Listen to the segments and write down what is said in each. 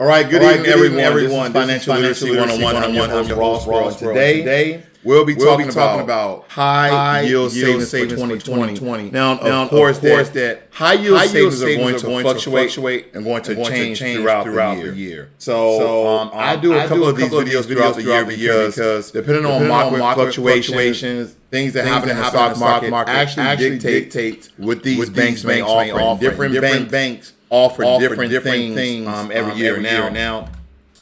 All right, good evening, everyone. This is Financial Literacy 101. I'm your host, Ross. Today, we'll be talking about high yield savings for 2020. Now, of course, that high yield savings are going to fluctuate and going to change throughout the year. So, I do a couple of these videos throughout the year because depending on market fluctuations, things that happen in the stock market actually dictate what these banks may offer. Different banks offer different things every year. Now,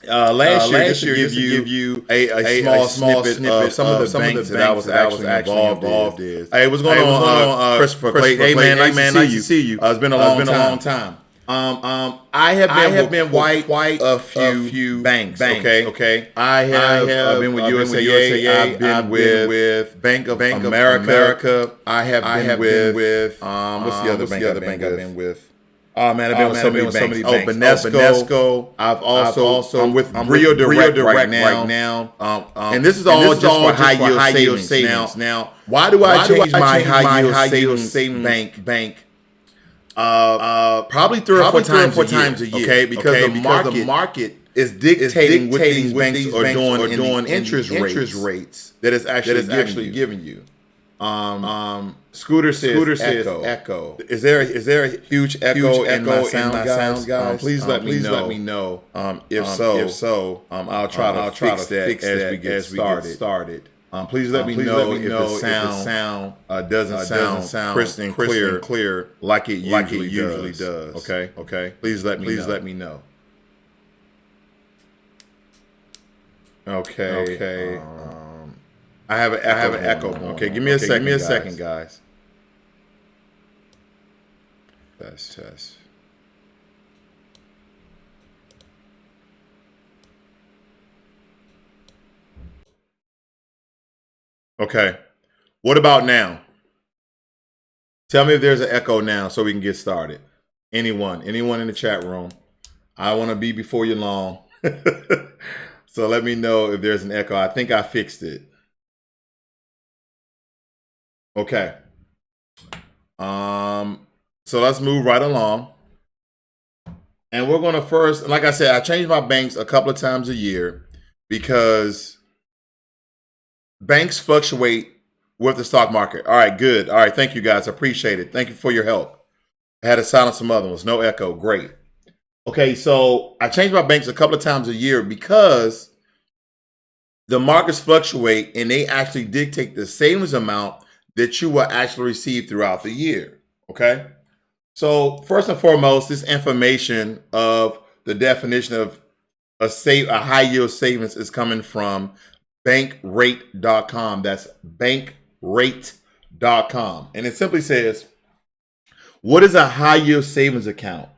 last year, just to give you a small snippet of some of the banks that I was actually involved in. Hey, what's going on, Christopher Clay? Hey, man, nice to see you. It's been a long time. I have been with quite a few banks. Okay. I have been with USAA. I've been with Bank of America. I have been with what's the other bank I've been with? Oh man, I've been with so many banks. Banesco. I've also I'm with Rio Direct right now. And this is all just for high yield savings. Now, why do I change my high yield savings bank? Probably three or four times a year. Okay, because the market is dictating what these banks are doing interest rates that is actually giving you. Scooter says echo. Is there a huge echo in my sound, guys? Please let me know. If so, I'll try to fix that as we get started. Please let me know if the sound doesn't sound crisp and clear like it usually does. Okay. Please let me know. Okay. I have an echo. Okay, give me a second, guys. Test. Okay. What about now? Tell me if there's an echo now so we can get started. Anyone in the chat room. I want to be before you long. So let me know if there's an echo. I think I fixed it. Okay. So let's move right along. And we're going to first, like I said, I change my banks a couple of times a year because banks fluctuate with the stock market. All right, good. All right, thank you guys. I appreciate it. Thank you for your help. I had to silence some other ones. No echo. Great. Okay, so I change my banks a couple of times a year because the markets fluctuate and they actually dictate the savings amount that you will actually receive throughout the year. Okay. So first and foremost, this information of the definition of a high yield savings is coming from bankrate.com. That's bankrate.com. And it simply says, what is a high yield savings account?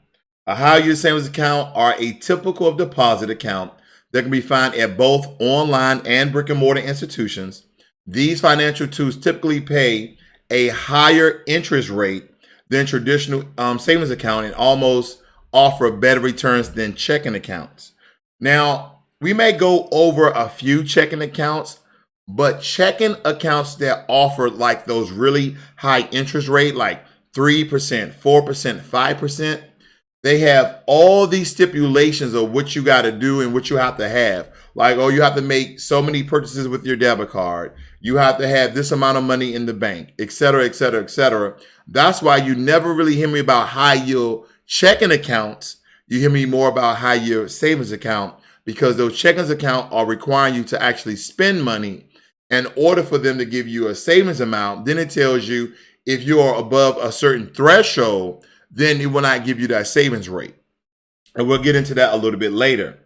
A high yield savings account are a typical deposit account that can be found at both online and brick and mortar institutions. These financial tools typically pay a higher interest rate than traditional savings account and almost offer better returns than checking accounts. Now, we may go over a few checking accounts, but checking accounts that offer like those really high interest rate, like 3%, 4%, 5%, they have all these stipulations of what you got to do and what you have to have. Like, oh, you have to make so many purchases with your debit card. You have to have this amount of money in the bank, et cetera, et cetera, et cetera. That's why you never really hear me about high yield checking accounts. You hear me more about high yield savings account because those checking accounts are requiring you to actually spend money in order for them to give you a savings amount. Then it tells you if you are above a certain threshold, then it will not give you that savings rate. And we'll get into that a little bit later.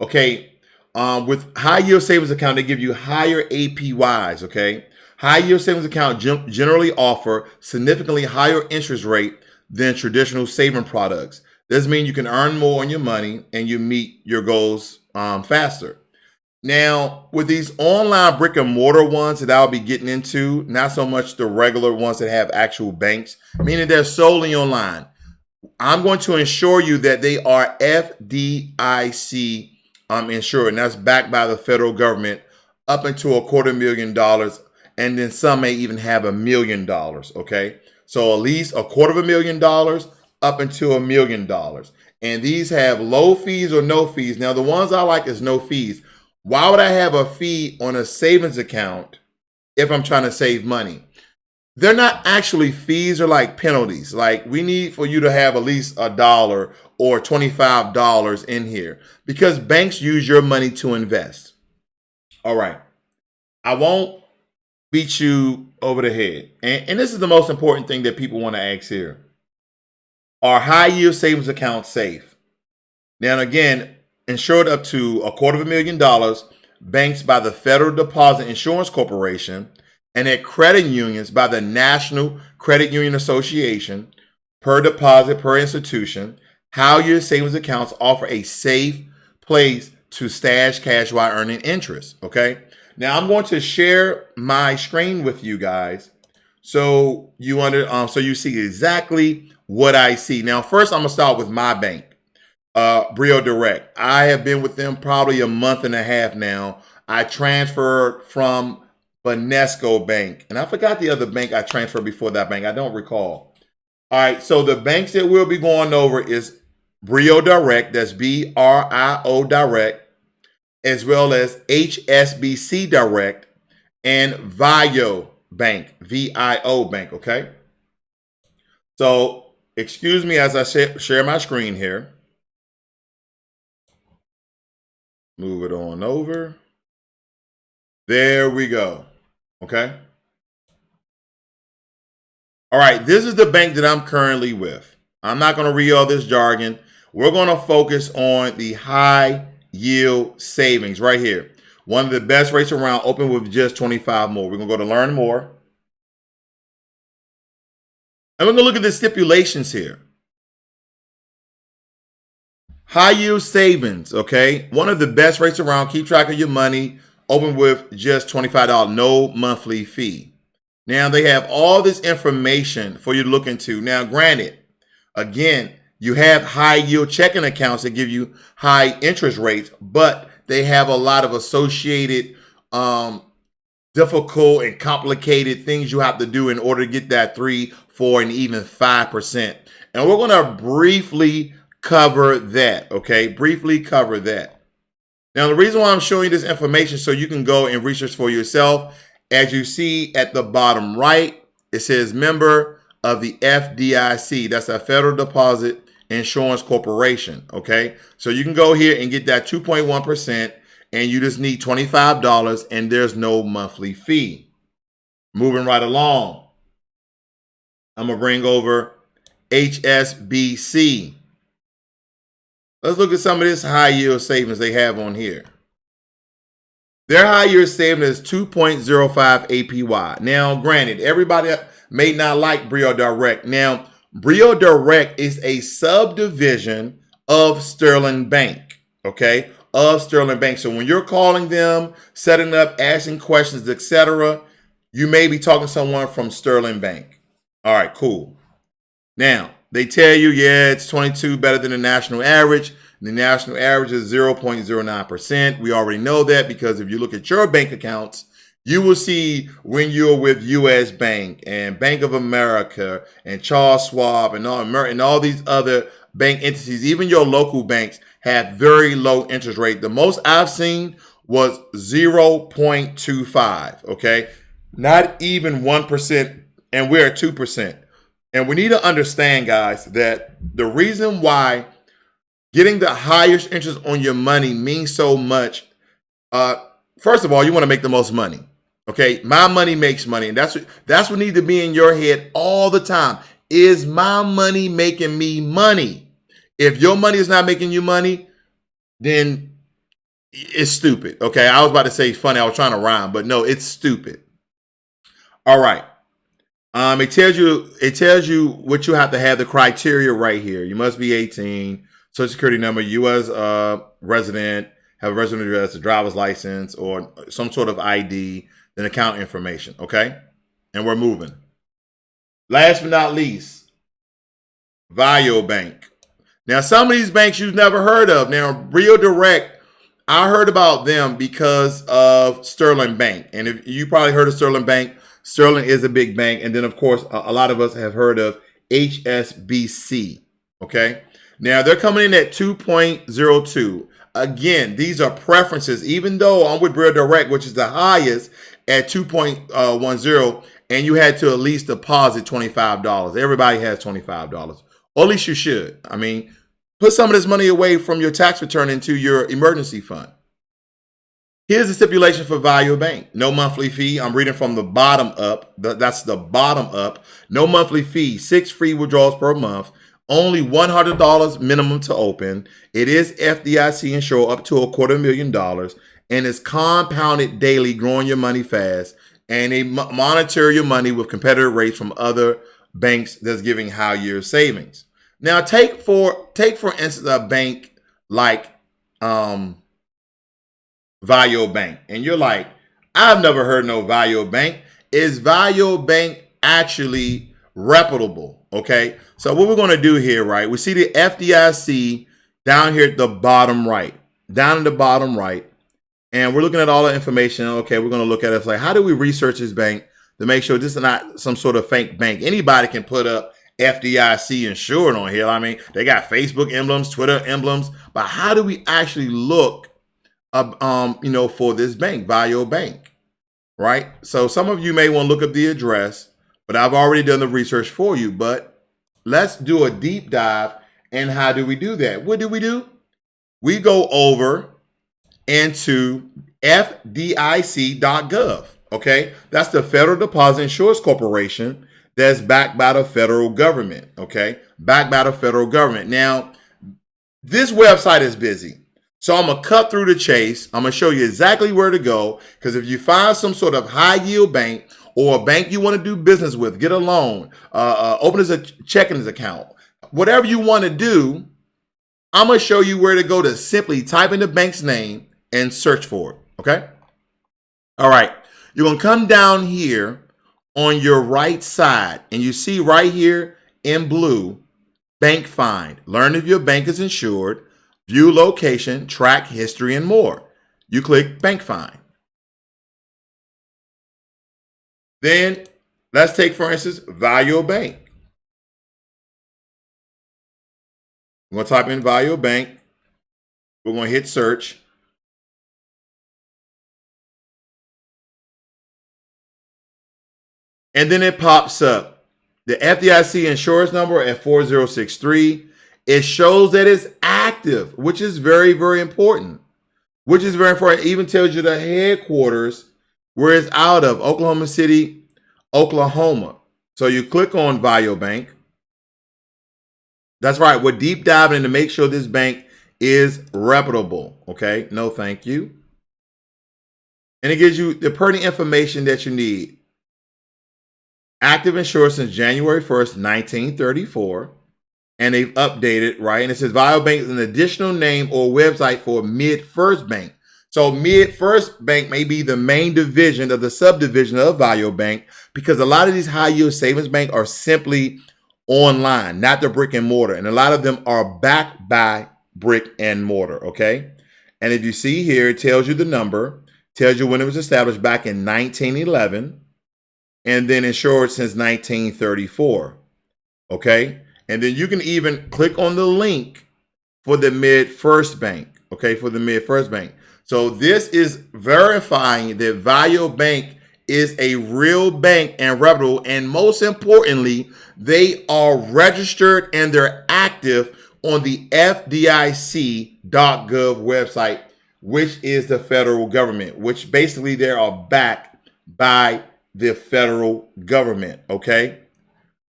Okay. With high yield savings account, they give you higher APYs. Okay. High yield savings account generally offer significantly higher interest rate than traditional saving products. This means you can earn more on your money and you meet your goals faster. Now, with these online brick and mortar ones that I'll be getting into, not so much the regular ones that have actual banks, meaning they're solely online. I'm going to ensure you that they are FDIC insured, and that's backed by the federal government up into $250,000, and then some may even have $1 million. Okay, so at least $250,000 up into $1 million, And these have low fees or no fees. Now, the ones I like is no fees. Why would I have a fee on a savings account if I'm trying to save money? They're not actually fees, or like penalties. Like, we need for you to have at least $1 or $25 in here because banks use your money to invest. All right. I won't beat you over the head. And this is the most important thing that people want to ask here. Are high yield savings accounts safe? Now, again, insured up to $250,000, banks by the Federal Deposit Insurance Corporation, and at credit unions by the National Credit Union Association, per deposit, per institution. High yield savings accounts offer a safe place to stash cash while earning interest. Okay. Now I'm going to share my screen with you guys, so you see exactly what I see. Now, first I'm gonna start with my bank, Brio Direct. I have been with them probably a month and a half now. I transferred from Banesco Bank, and I forgot the other bank I transferred before that bank. I don't recall. All right, so the banks that we'll be going over is Brio Direct, that's BRIO Direct, as well as HSBC Direct and VIO Bank, VIO Bank, okay? So, excuse me as I share my screen here. Move it on over. There we go, okay? All right, this is the bank that I'm currently with. I'm not going to read all this jargon. We're going to focus on the high yield savings right here. One of the best rates around, open with just 25 more. We're going to go to learn more. And we're going to look at the stipulations here. High yield savings, okay? One of the best rates around. Keep track of your money. Open with just $25, no monthly fee. Now, they have all this information for you to look into. Now, granted, again, you have high yield checking accounts that give you high interest rates, but they have a lot of associated difficult and complicated things you have to do in order to get that 3, 4, and even 5%. And we're going to briefly cover that, okay? Briefly cover that. Now, the reason why I'm showing you this information so you can go and research for yourself, as you see at the bottom right, it says member of the FDIC. That's a Federal Deposit Insurance Corporation, okay? So you can go here and get that 2.1%, and you just need $25, and there's no monthly fee. Moving right along, I'm going to bring over HSBC. Let's look at some of this high yield savings they have on here. Their high yield savings is 2.05 APY. Now, granted, everybody may not like Brio Direct. Now, Brio Direct is a subdivision of Sterling Bank, okay? Of Sterling Bank. So when you're calling them, setting up, asking questions, etc., you may be talking to someone from Sterling Bank. All right, cool. Now, they tell you, yeah, it's 22 better than the national average. The national average is 0.09%. We already know that because if you look at your bank accounts, you will see when you're with U.S. Bank and Bank of America and Charles Schwab and all these other bank entities, even your local banks have very low interest rate. The most I've seen was 0.25, okay? Not even 1%, and we're at 2%. And we need to understand, guys, that the reason why getting the highest interest on your money means so much, first of all, you want to make the most money. Okay, my money makes money, and that's what needs to be in your head all the time. Is my money making me money? If your money is not making you money, then it's stupid. Okay, I was about to say funny. I was trying to rhyme, but no, it's stupid. All right. It tells you what you have to have, the criteria right here. You must be 18, Social Security number, U.S. Resident, have a resident address, a driver's license, or some sort of ID, then account information, okay? And we're moving. Last but not least, VIO Bank. Now, some of these banks you've never heard of. Now, Rio Direct, I heard about them because of Sterling Bank. And if you probably heard of Sterling Bank, Sterling is a big bank. And then, of course, a lot of us have heard of HSBC, okay? Now they're coming in at 2.02. Again, these are preferences. Even though I'm with Bread Direct, which is the highest at 2.10, and you had to at least deposit $25. Everybody has $25, or at least you should. I mean, put some of this money away from your tax return into your emergency fund. Here's the stipulation for Value Bank. No monthly fee. I'm reading from the bottom up. That's the bottom up. No monthly fee. 6 free withdrawals per month. Only $100 minimum to open. It is FDIC insured up to $250,000, and it's compounded daily, growing your money fast. And they monitor your money with competitive rates from other banks that's giving high year savings. Now, take for instance a bank like Value Bank, and you're like, I've never heard no Value Bank. Is Value Bank actually reputable? Okay, so what we're going to do here, right? We see the FDIC down here at the bottom right, down in the bottom right, and we're looking at all the information. Okay, we're going to look at it like, how do we research this bank to make sure this is not some sort of fake bank? Anybody can put up FDIC insured on here. I mean, they got Facebook emblems, Twitter emblems, but how do we actually look for this bank, Value Bank, right? So some of you may want to look up the address, but I've already done the research for you. But let's do a deep dive. And how do we do that? What do? We go over into FDIC.gov, okay? That's the Federal Deposit Insurance Corporation that's backed by the federal government, okay? Backed by the federal government. Now, this website is busy. So I'm going to cut through the chase. I'm going to show you exactly where to go, because if you find some sort of high yield bank or a bank you want to do business with, get a loan, open as a checking account, whatever you want to do, I'm going to show you where to go to simply type in the bank's name and search for it, okay? All right. You're going to come down here on your right side, and you see right here in blue, Bank Find. Learn if your bank is insured. View location, track history, and more. You click Bank Find. Then let's take, for instance, Value Bank. We're going to type in Value Bank. We're going to hit search. And then it pops up. The FDIC insurance number at 4063. It shows that it's active, which is very, very important. Which is very important. It even tells you the headquarters where it's out of, Oklahoma City, Oklahoma. So you click on Value Bank. That's right. We're deep diving in to make sure this bank is reputable. Okay. No, thank you. And it gives you the pertinent information that you need. Active insurance since January 1st, 1934. And they've updated, right? And it says Value Bank is an additional name or website for Mid-First Bank. So Mid-First Bank may be the main division of the subdivision of Value Bank, because a lot of these high yield savings banks are simply online, not the brick and mortar. And a lot of them are backed by brick and mortar, okay? And if you see here, it tells you the number, tells you when it was established back in 1911, and then insured since 1934, okay? And then you can even click on the link for the Mid-First Bank, okay, for the Mid-First Bank. So this is verifying that Value Bank is a real bank and reputable, and most importantly, they are registered and they're active on the FDIC.gov website, which is the federal government, which basically they are backed by the federal government, okay?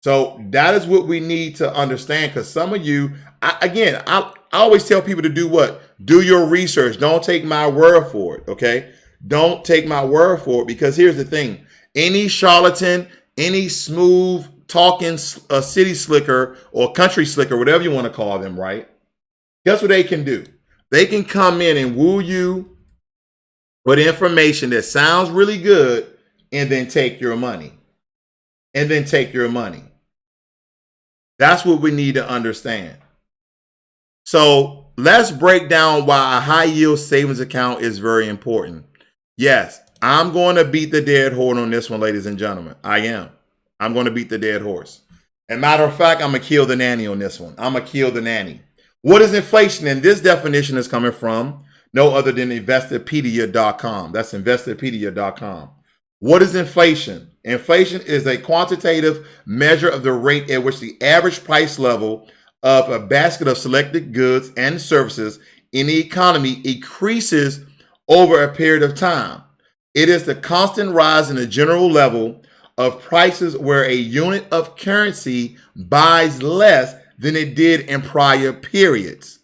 So that is what we need to understand, because some of you, I always tell people to do what? Do your research. Don't take my word for it, okay? Don't take my word for it, because here's the thing. Any charlatan, any smooth talking city slicker or country slicker, whatever you want to call them, right? Guess what they can do? They can come in and woo you with information that sounds really good and then take your money. And then take your money. That's what we need to understand. So let's break down why a high yield savings account is very important. Yes, I'm going to beat the dead horse on this one, ladies and gentlemen. I am. I'm going to beat the dead horse. As a matter of fact, I'm going to kill the nanny on this one. I'm going to kill the nanny. What is inflation? And this definition is coming from no other than investopedia.com. That's investopedia.com. What is inflation? Inflation is a quantitative measure of the rate at which the average price level of a basket of selected goods and services in the economy increases over a period of time. It is the constant rise in the general level of prices where a unit of currency buys less than it did in prior periods.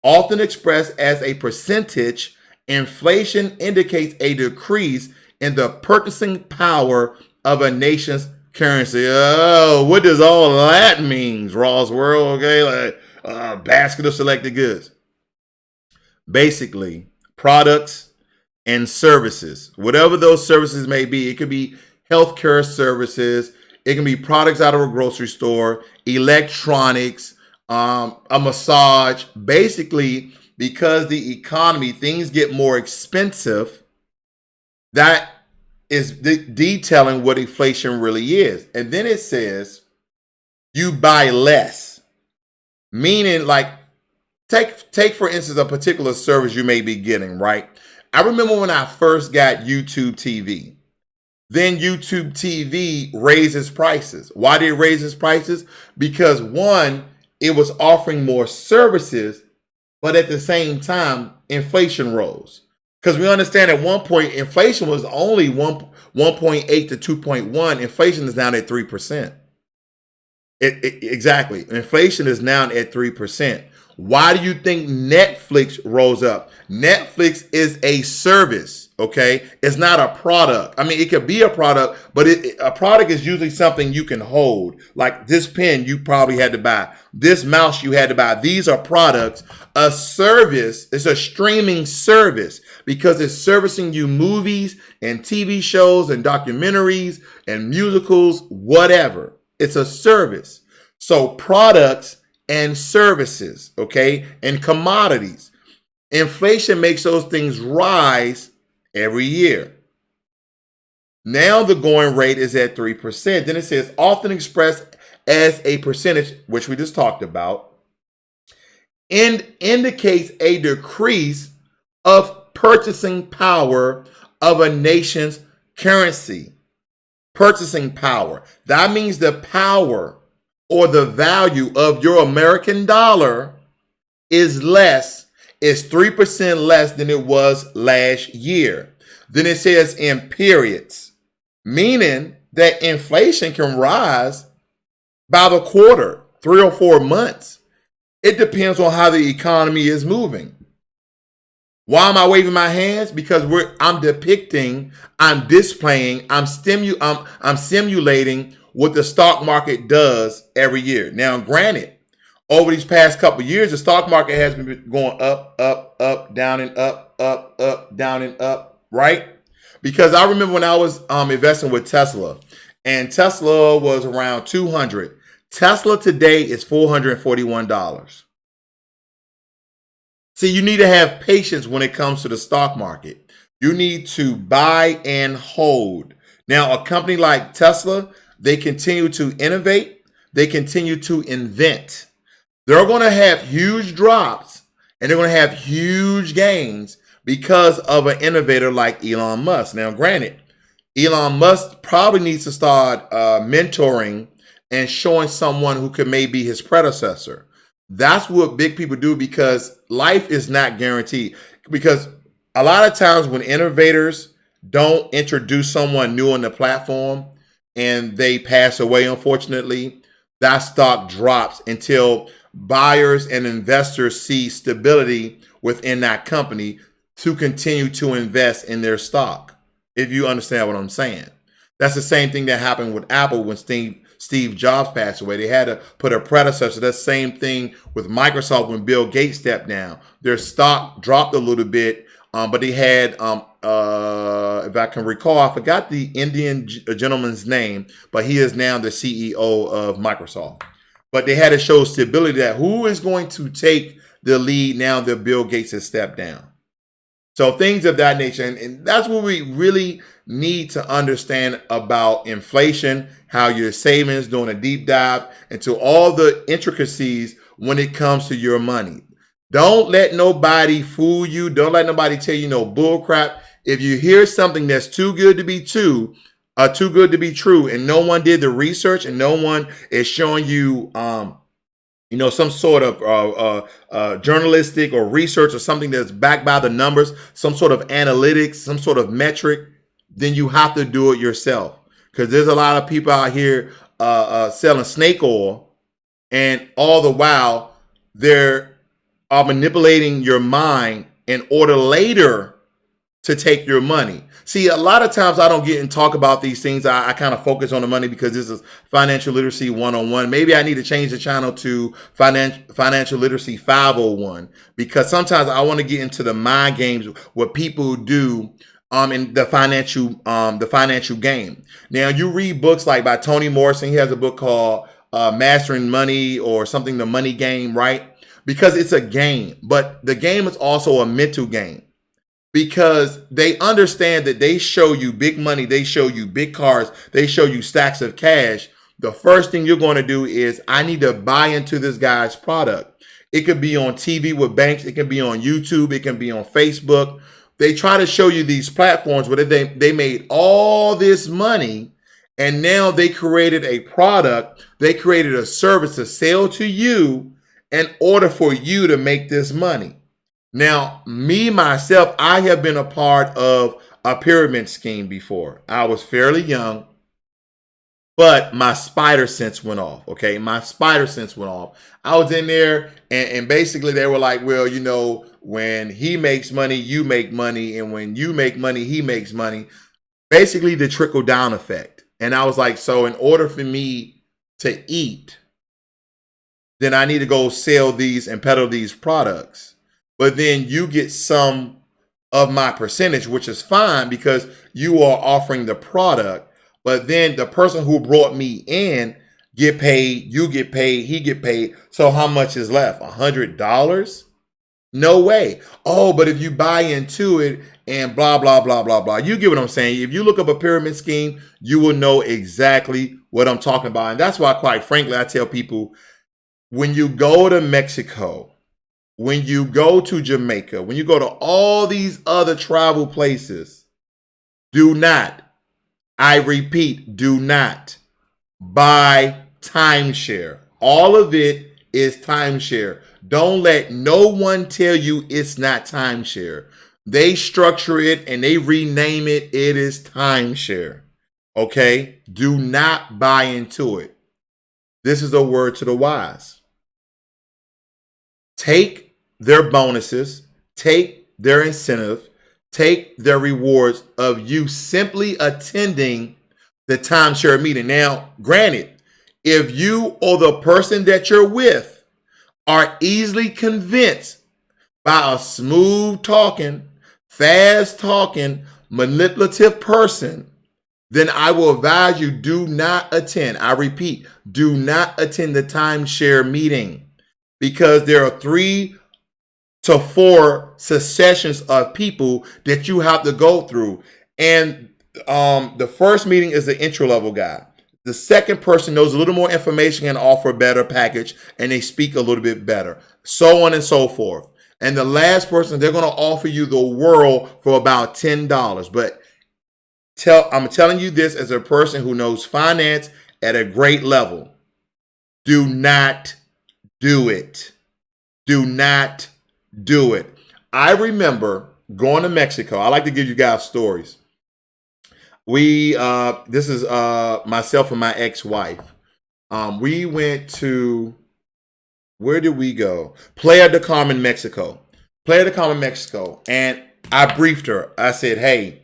Often expressed as a percentage, inflation indicates a decrease in the purchasing power of a nation's currency. Oh, what does all that mean, Raw's World? Okay, like basket of selected goods. Basically, products and services, whatever those services may be. It could be healthcare services. It can be products out of a grocery store, electronics, a massage. Basically, because the economy, things get more expensive. That is detailing what inflation really is. And then it says you buy less, meaning like take for instance a particular service you may be getting, right? I remember when I first got YouTube TV. Then YouTube TV raises prices. Why did it raise its prices? Because one, it was offering more services, but at the same time, inflation rose. Because we understand at one point, inflation was only 1.8 to 2.1. Inflation is now at 3%. Exactly. Inflation is now at 3%. Why do you think Netflix rose up? Netflix is a service, okay? It's not a product. I mean, it could be a product, but a product is usually something you can hold. Like this pen you probably had to buy. This mouse you had to buy. These are products. A service is a streaming service because it's servicing you movies and TV shows and documentaries and musicals, whatever. It's a service. So products and services, okay, and commodities. Inflation makes those things rise every year. Now the going rate is at 3%. Then it says often expressed as a percentage, which we just talked about, and indicates a decrease of purchasing power of a nation's currency. Purchasing power. That means the power or the value of your American dollar is 3% less than it was last year. Then it says in periods, meaning that inflation can rise by the quarter, 3 or 4 months. It depends on how the economy is moving. Why am I waving my hands? Because I'm displaying, I'm simulating what the stock market does every year. Now, granted, over these past couple of years, the stock market has been going up, up, down, and up, down, and up, right? Because I remember when I was investing with Tesla, and Tesla was around 200. Tesla today is $441. See, you need to have patience when it comes to the stock market. You need to buy and hold. Now, a company like Tesla, they continue to innovate. They continue to invent. They're going to have huge drops and they're going to have huge gains because of an innovator like Elon Musk. Now, granted, Elon Musk probably needs to start mentoring and showing someone who could maybe his predecessor. That's what big people do because life is not guaranteed. Because a lot of times when innovators don't introduce someone new on the platform and they pass away, unfortunately, that stock drops until buyers and investors see stability within that company to continue to invest in their stock. If you understand what I'm saying. That's the same thing that happened with Apple when Steve Jobs passed away. They had to put a predecessor. That same thing with Microsoft when Bill Gates stepped down. Their stock dropped a little bit, but they had, if I can recall, I forgot the Indian gentleman's name, but he is now the CEO of Microsoft. But they had to show stability that who is going to take the lead now that Bill Gates has stepped down. So things of that nature. And that's what we really need to understand about inflation, how your savings, doing a deep dive into all the intricacies when it comes to your money. Don't let nobody fool you. Don't let nobody tell you no bull crap. If you hear something that's too good to be too good to be true, and no one did the research, and no one is showing you, some sort of journalistic or research or something that's backed by the numbers, some sort of analytics, some sort of metric, then you have to do it yourself. Because there's a lot of people out here selling snake oil, and all the while they're manipulating your mind in order later to take your money. See, a lot of times I don't get and talk about these things. I kind of focus on the money because this is financial literacy 101. Maybe I need to change the channel to financial literacy 501, because sometimes I want to get into the mind games, what people do in the financial game. Now, you read books like by Toni Morrison. He has a book called Mastering Money or something, The Money Game, right? Because it's a game, but the game is also a mental game. Because they understand that they show you big money, they show you big cars, they show you stacks of cash. The first thing you're going to do is, I need to buy into this guy's product. It could be on TV with banks. It can be on YouTube. It can be on Facebook. They try to show you these platforms where they made all this money, and now they created a product. They created a service to sell to you in order for you to make this money. Now, me, myself, I have been a part of a pyramid scheme before. I was fairly young, but my spider sense went off, okay? My spider sense went off. I was in there, and basically they were like, well, when he makes money, you make money, and when you make money, he makes money. Basically, the trickle-down effect. And I was like, so in order for me to eat, then I need to go sell these and peddle these products. But then you get some of my percentage, which is fine because you are offering the product. But then the person who brought me in get paid, you get paid, he get paid. So how much is left? $100? No way. Oh, but if you buy into it and blah, blah, blah, blah, blah. You get what I'm saying? If you look up a pyramid scheme, you will know exactly what I'm talking about. And that's why, quite frankly, I tell people, when you go to Mexico, when you go to Jamaica, when you go to all these other travel places, do not, I repeat, do not buy timeshare. All of it is timeshare. Don't let no one tell you it's not timeshare. They structure it and they rename it. It is timeshare. Okay? Do not buy into it. This is a word to the wise. Take their bonuses, take their incentive, take their rewards of you simply attending the timeshare meeting. Now, granted, if you or the person that you're with are easily convinced by a smooth talking, fast talking, manipulative person, then I will advise you, do not attend. I repeat, do not attend the timeshare meeting, because there are 3 to 4 successions of people that you have to go through. And the first meeting is the intro level guy. The second person knows a little more information and offer a better package, and they speak a little bit better, so on and so forth. And the last person, they're going to offer you the world for about $10. But I'm telling you this as a person who knows finance at a great level. Do not do it. Do not do it. I remember going to Mexico. I like to give you guys stories. This is myself and my ex-wife. We went to, where did we go? Playa del Carmen, Mexico. Playa del Carmen, Mexico. And I briefed her. I said, hey,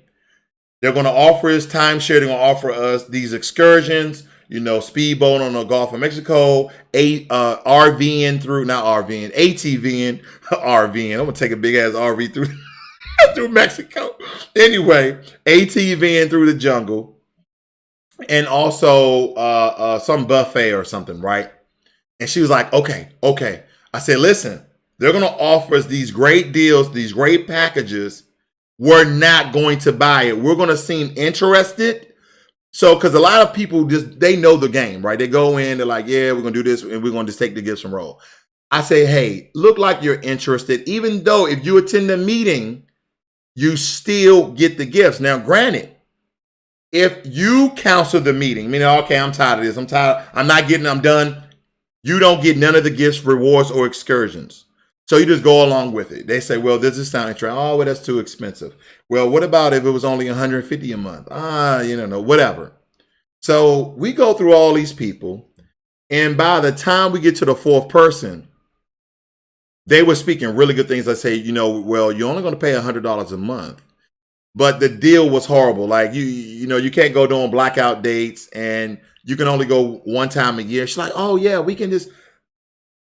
they're going to offer us timeshare. They're going to offer us these excursions, speedboat on the Gulf of Mexico, RVing through, not RVing, ATVing, RVing. I'm going to take a big ass RV through through Mexico. Anyway, ATVing through the jungle, and also some buffet or something, right? And she was like, okay. I said, listen, they're going to offer us these great deals, these great packages. We're not going to buy it. We're going to seem interested. So, because a lot of people they know the game, right? They go in, they're like, yeah, we're going to do this, and we're going to just take the gifts and roll. I say, hey, look like you're interested, even though if you attend the meeting, you still get the gifts. Now, granted, if you cancel the meeting, meaning, okay, I'm tired of this, I'm done, you don't get none of the gifts, rewards, or excursions. So you just go along with it. They say, well, this is sounding interesting. Oh, well, that's too expensive. Well, what about if it was only $150 a month? Whatever. So we go through all these people, and by the time we get to the fourth person, they were speaking really good things. I say, well, you're only going to pay $100 a month, but the deal was horrible. Like you can't go doing blackout dates, and you can only go one time a year. She's like, oh yeah, we can just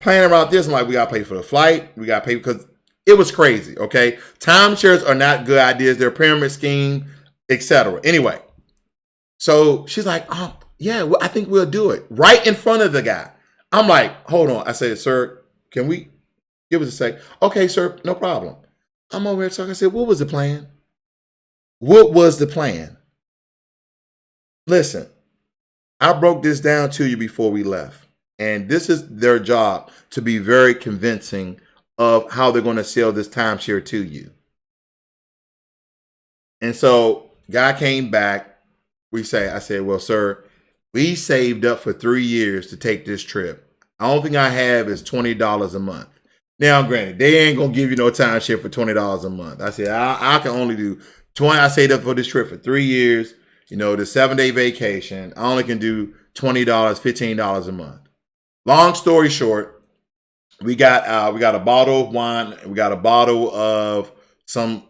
plan around this. I'm like, we got to pay for the flight. We got to pay because it was crazy. Okay, timeshares are not good ideas. They're a pyramid scheme, etc. Anyway, so she's like, oh yeah, well, I think we'll do it right in front of the guy. I'm like, hold on. I said, sir, can we give us a sec? Okay, sir, no problem. I'm over here talking. I said, what was the plan? What was the plan? Listen, I broke this down to you before we left. And this is their job, to be very convincing of how they're going to sell this timeshare to you. And so guy came back. I said, well, sir, we saved up for 3 years to take this trip. The only thing I have is $20 a month. Now, granted, they ain't going to give you no timeshare for $20 a month. I said, I can only do 20. I saved up for this trip for 3 years. The 7-day vacation. I only can do $20, $15 a month. Long story short, we got a bottle of wine. We got a bottle of some,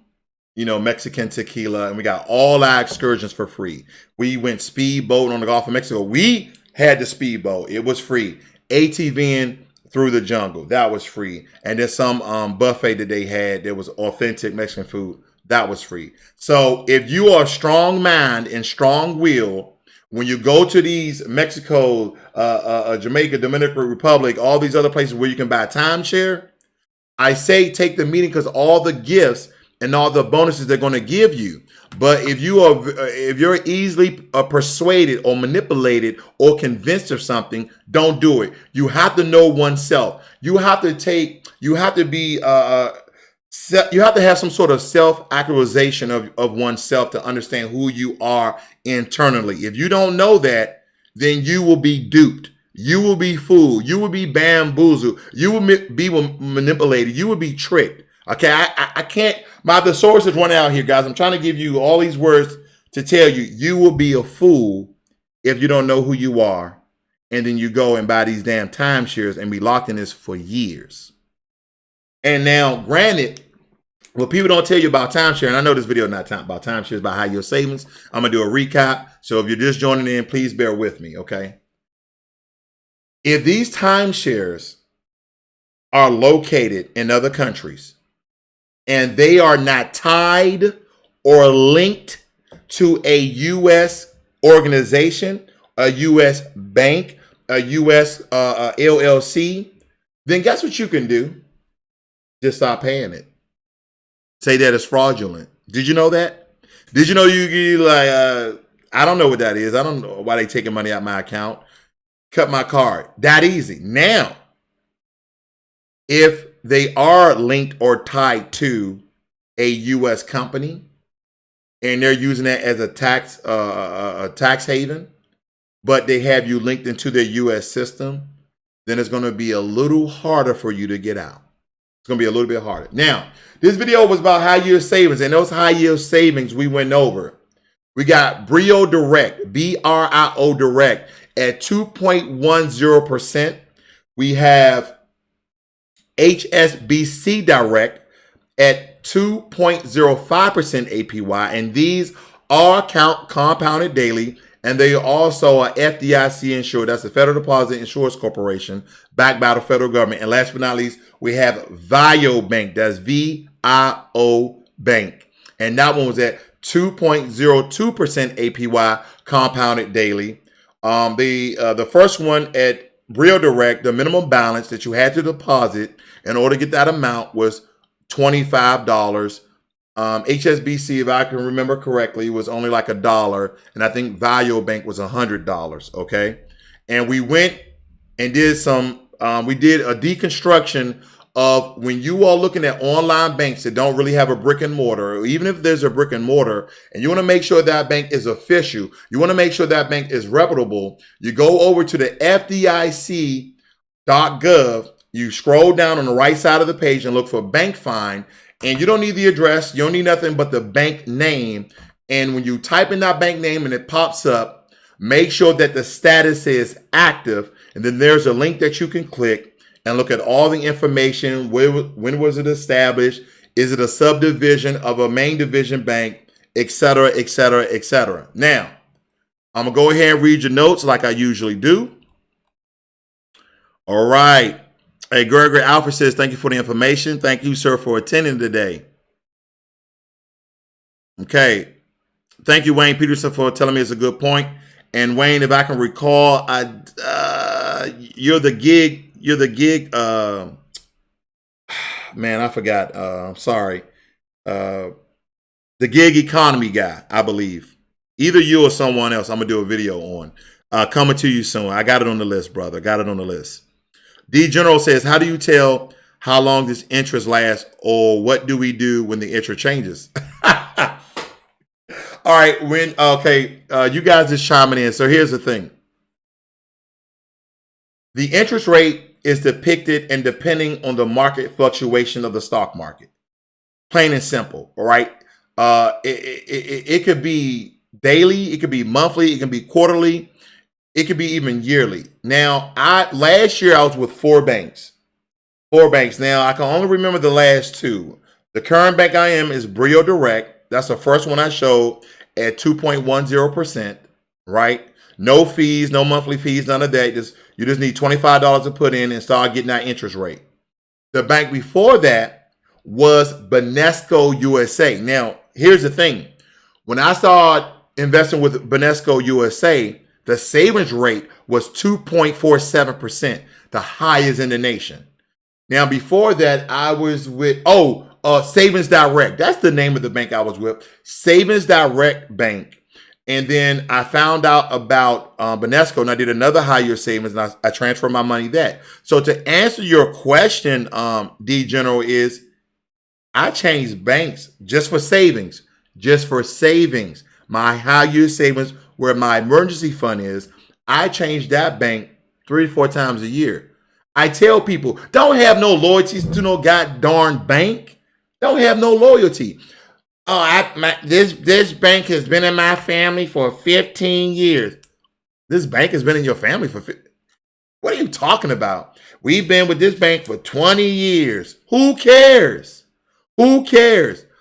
Mexican tequila, and we got all our excursions for free. We went speedboat on the Gulf of Mexico. We had the speedboat. It was free. ATVing through the jungle. That was free. And there's some buffet that they had that was authentic Mexican food. That was free. So if you are strong mind and strong will, when you go to these Mexico, Jamaica, Dominican Republic, all these other places where you can buy timeshare, I say take the meeting because all the gifts and all the bonuses they're going to give you. But if you're easily persuaded or manipulated or convinced of something, don't do it. You have to know oneself. You have to have some sort of self-actualization of oneself to understand who you are internally. If you don't know that, then you will be duped. You will be fooled. You will be bamboozled. You will be manipulated. You will be tricked. Okay, I can't. My thesaurus is running out here, guys. I'm trying to give you all these words to tell you. You will be a fool if you don't know who you are, and then you go and buy these damn timeshares and be locked in this for years. And now, granted, what people don't tell you about timeshare, and I know this video is not about timeshare, it's about high yield savings. I'm going to do a recap. So if you're just joining in, please bear with me, okay? If these timeshares are located in other countries and they are not tied or linked to a U.S. organization, a U.S. bank, a U.S. LLC, then guess what you can do? Just stop paying it. Say that it's fraudulent. Did you know that? Did you know you like, I don't know what that is. I don't know why they taking money out my account. Cut my card. That easy. Now, if they are linked or tied to a U.S. company and they're using that as a tax haven, but they have you linked into their U.S. system, then it's going to be a little harder for you to get out. It's going to be a little bit harder. Now, this video was about high yield savings, and those high yield savings we went over. We got Brio Direct, BRIO Direct at 2.10%. We have HSBC Direct at 2.05% APY, and these are compounded daily, and they also are FDIC insured. That's the Federal Deposit Insurance Corporation, backed by the federal government. And last but not least, we have VIO Bank. That's VIO Bank, and that one was at 2.02% APY compounded daily. The first one at Brio Direct, the minimum balance that you had to deposit in order to get that amount was $25. HSBC, if I can remember correctly, was only like $1, and I think VIO Bank was $100. Okay, and we went and did some we did a deconstruction of when you are looking at online banks that don't really have a brick and mortar, or even if there's a brick and mortar, and you want to make sure that bank is official, you want to make sure that bank is reputable, you go over to the FDIC.gov, you scroll down on the right side of the page and look for bank find, and you don't need the address, you don't need nothing but the bank name. And when you type in that bank name and it pops up, make sure that the status is active, and then there's a link that you can click and look at all the information. When was it established? Is it a subdivision of a main division bank, et cetera, et cetera, et cetera. Now, I'm going to go ahead and read your notes like I usually do. All right. Hey, Gregory Alfred says, thank you for the information. Thank you, sir, for attending today. Okay. Thank you, Wayne Peterson, for telling me it's a good point. And Wayne, if I can recall, you're the gig, man, I forgot. I'm sorry. The gig economy guy, I believe. Either you or someone else, I'm going to do a video on. Coming to you soon. I got it on the list, brother. Got it on the list. D General says, how do you tell how long this interest lasts, or what do we do when the interest changes? All right. You guys just chiming in. So here's the thing. The interest rate is depicted and depending on the market fluctuation of the stock market. Plain and simple. All right. It could be daily. It could be monthly. It can be quarterly. It could be even yearly. Now, last year I was with four banks. Now, I can only remember the last two. The current bank I am is Brio Direct. That's the first one I showed at 2.10%, right? No fees, no monthly fees, none of that. You just need $25 to put in and start getting that interest rate. The bank before that was Banesco USA. Now, here's the thing. When I started investing with Banesco USA, the savings rate was 2.47%, the highest in the nation. Now, before that, I was with, Savings Direct. That's the name of the bank I was with, Savings Direct Bank. And then I found out about Banesco, and I did another high yield savings, and I transferred my money that. So to answer your question, D General, is I changed banks just for savings. My high yield savings, where my emergency fund is, I change that bank 3-4 times a year. I tell people, don't have no loyalty to no god darn bank. Don't have no loyalty. This bank has been in my family for 15 years. This bank has been in your family for what are you talking about? We've been with this bank for 20 years. Who cares?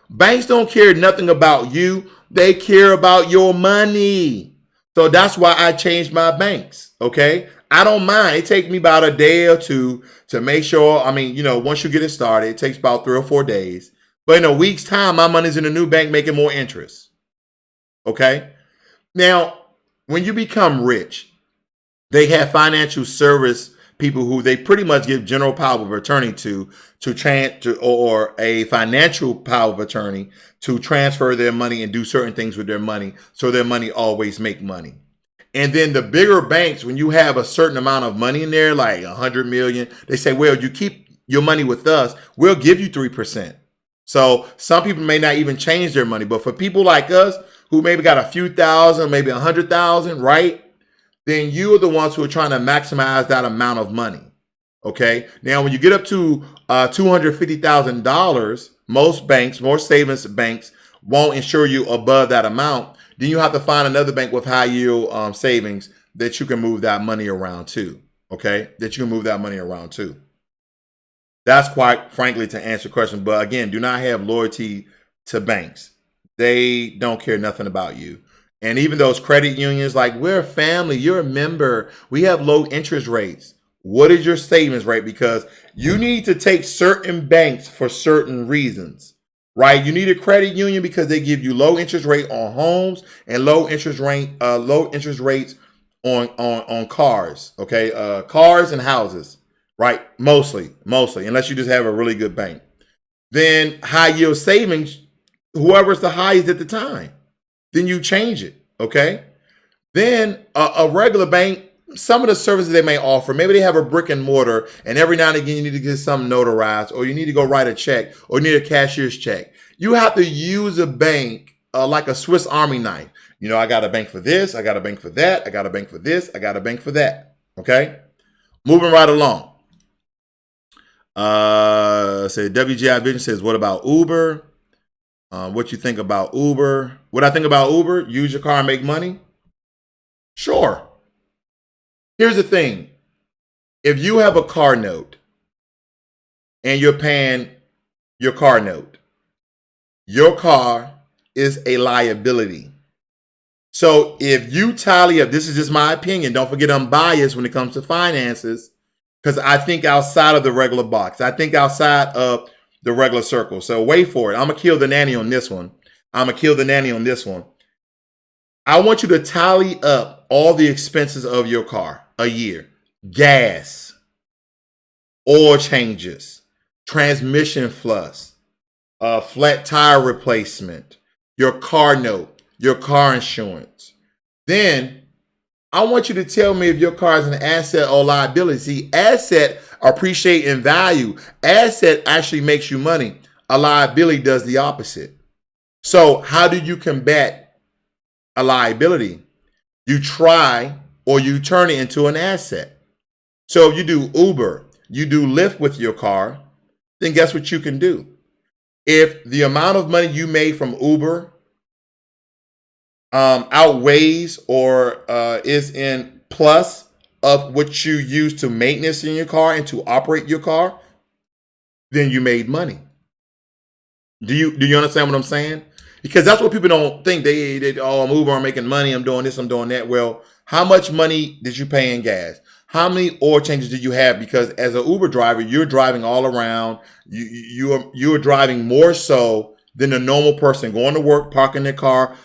Banks don't care nothing about you. They care about your money. So that's why I changed my banks. Okay. I don't mind. It takes me about a day or two to make sure. Once you get it started, it takes about 3 or 4 days. But in a week's time, my money's in a new bank making more interest. Okay. Now, when you become rich, they have financial service people who they pretty much give general power of attorney or a financial power of attorney to transfer their money and do certain things with their money, so their money always make money. And then the bigger banks, when you have a certain amount of money in there, like 100 million, they say, well, you keep your money with us, we'll give you 3%. So some people may not even change their money, but for people like us who maybe got a few thousand, maybe 100,000, right? Then you are the ones who are trying to maximize that amount of money. Okay. Now, when you get up to $250,000, most savings banks won't insure you above that amount. Then you have to find another bank with high yield savings that you can move that money around to. Okay. That's quite frankly to answer the question. But again, do not have loyalty to banks. They don't care nothing about you. And even those credit unions, like, we're a family, you're a member, we have low interest rates. What is your savings rate? Because you need to take certain banks for certain reasons, right? You need a credit union because they give you low interest rate on homes and low interest rates on cars. Okay, cars and houses, right? Mostly, unless you just have a really good bank. Then high yield savings, whoever's the highest at the time. Then you change it, okay? Then a regular bank, some of the services they may offer. Maybe they have a brick and mortar, and every now and again you need to get something notarized, or you need to go write a check, or you need a cashier's check. You have to use a bank like a Swiss Army knife. You know, I got a bank for this, I got a bank for that, I got a bank for this, I got a bank for that. Okay? Moving right along. Say WGI Vision says, what about Uber? What you think about Uber? What I think about Uber? Use your car and make money? Sure. Here's the thing. If you have a car note and you're paying your car note, your car is a liability. So if you tally up, this is just my opinion. Don't forget I'm biased when it comes to finances because I think outside of the regular box. I think outside of the regular circle. So wait for it. I'm going to kill the nanny on this one. I'm going to kill the nanny on this one. I want you to tally up all the expenses of your car a year. Gas, oil changes, transmission flush, flat tire replacement, your car note, your car insurance. Then I want you to tell me if your car is an asset or liability. See, asset appreciate in value. Asset actually makes you money. A liability does the opposite. So how do you combat a liability? You try or you turn it into an asset. So if you do Uber, you do Lyft with your car, then guess what you can do? If the amount of money you made from Uber outweighs or is in plus of what you use to maintenance in your car and to operate your car, then you made money. Do you understand what I'm saying? Because that's what people don't think. They I'm Uber, I'm making money, I'm doing this, I'm doing that. Well, how much money did you pay in gas? How many oil changes did you have? Because as an Uber driver, you're driving all around. You are driving more so than a normal person going to work, parking their car,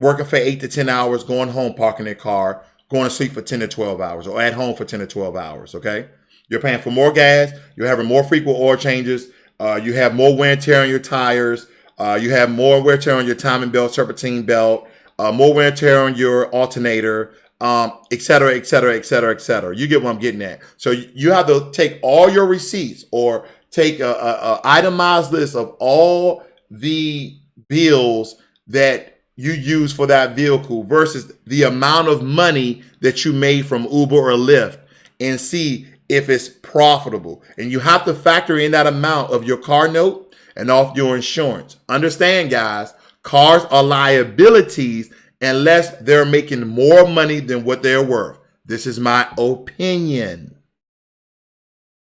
working for 8 to 10 hours, going home, parking their car, going to sleep for 10 to 12 hours, or at home for 10 to 12 hours, okay? You're paying for more gas. You're having more frequent oil changes. You have more wear and tear on your tires. You have more wear and tear on your timing belt, serpentine belt, more wear and tear on your alternator, et cetera, et cetera, et cetera, et cetera. You get what I'm getting at. So you have to take all your receipts or take a itemized list of all the bills that you use for that vehicle versus the amount of money that you made from Uber or Lyft and see if it's profitable. And you have to factor in that amount of your car note and off your insurance. Understand, guys, cars are liabilities unless they're making more money than what they're worth. This is my opinion.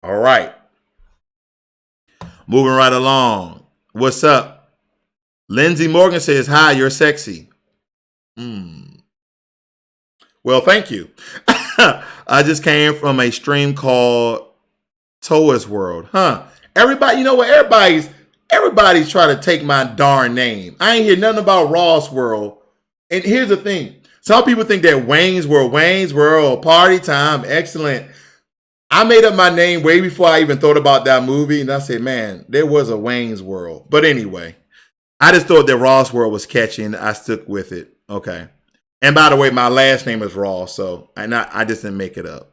All right. Moving right along. What's up? Lindsay Morgan says, hi, you're sexy. Well, thank you. I just came from a stream called Toa's World. Everybody, you know what? Everybody's trying to take my darn name. I ain't hear nothing about Ross World. And here's the thing. Some people think that Wayne's World, party time, excellent. I made up my name way before I even thought about that movie. And I said, man, there was a Wayne's World. But anyway, I just thought that Ross World was catchy and I stuck with it. Okay. And by the way, my last name is Ross, so I just didn't make it up.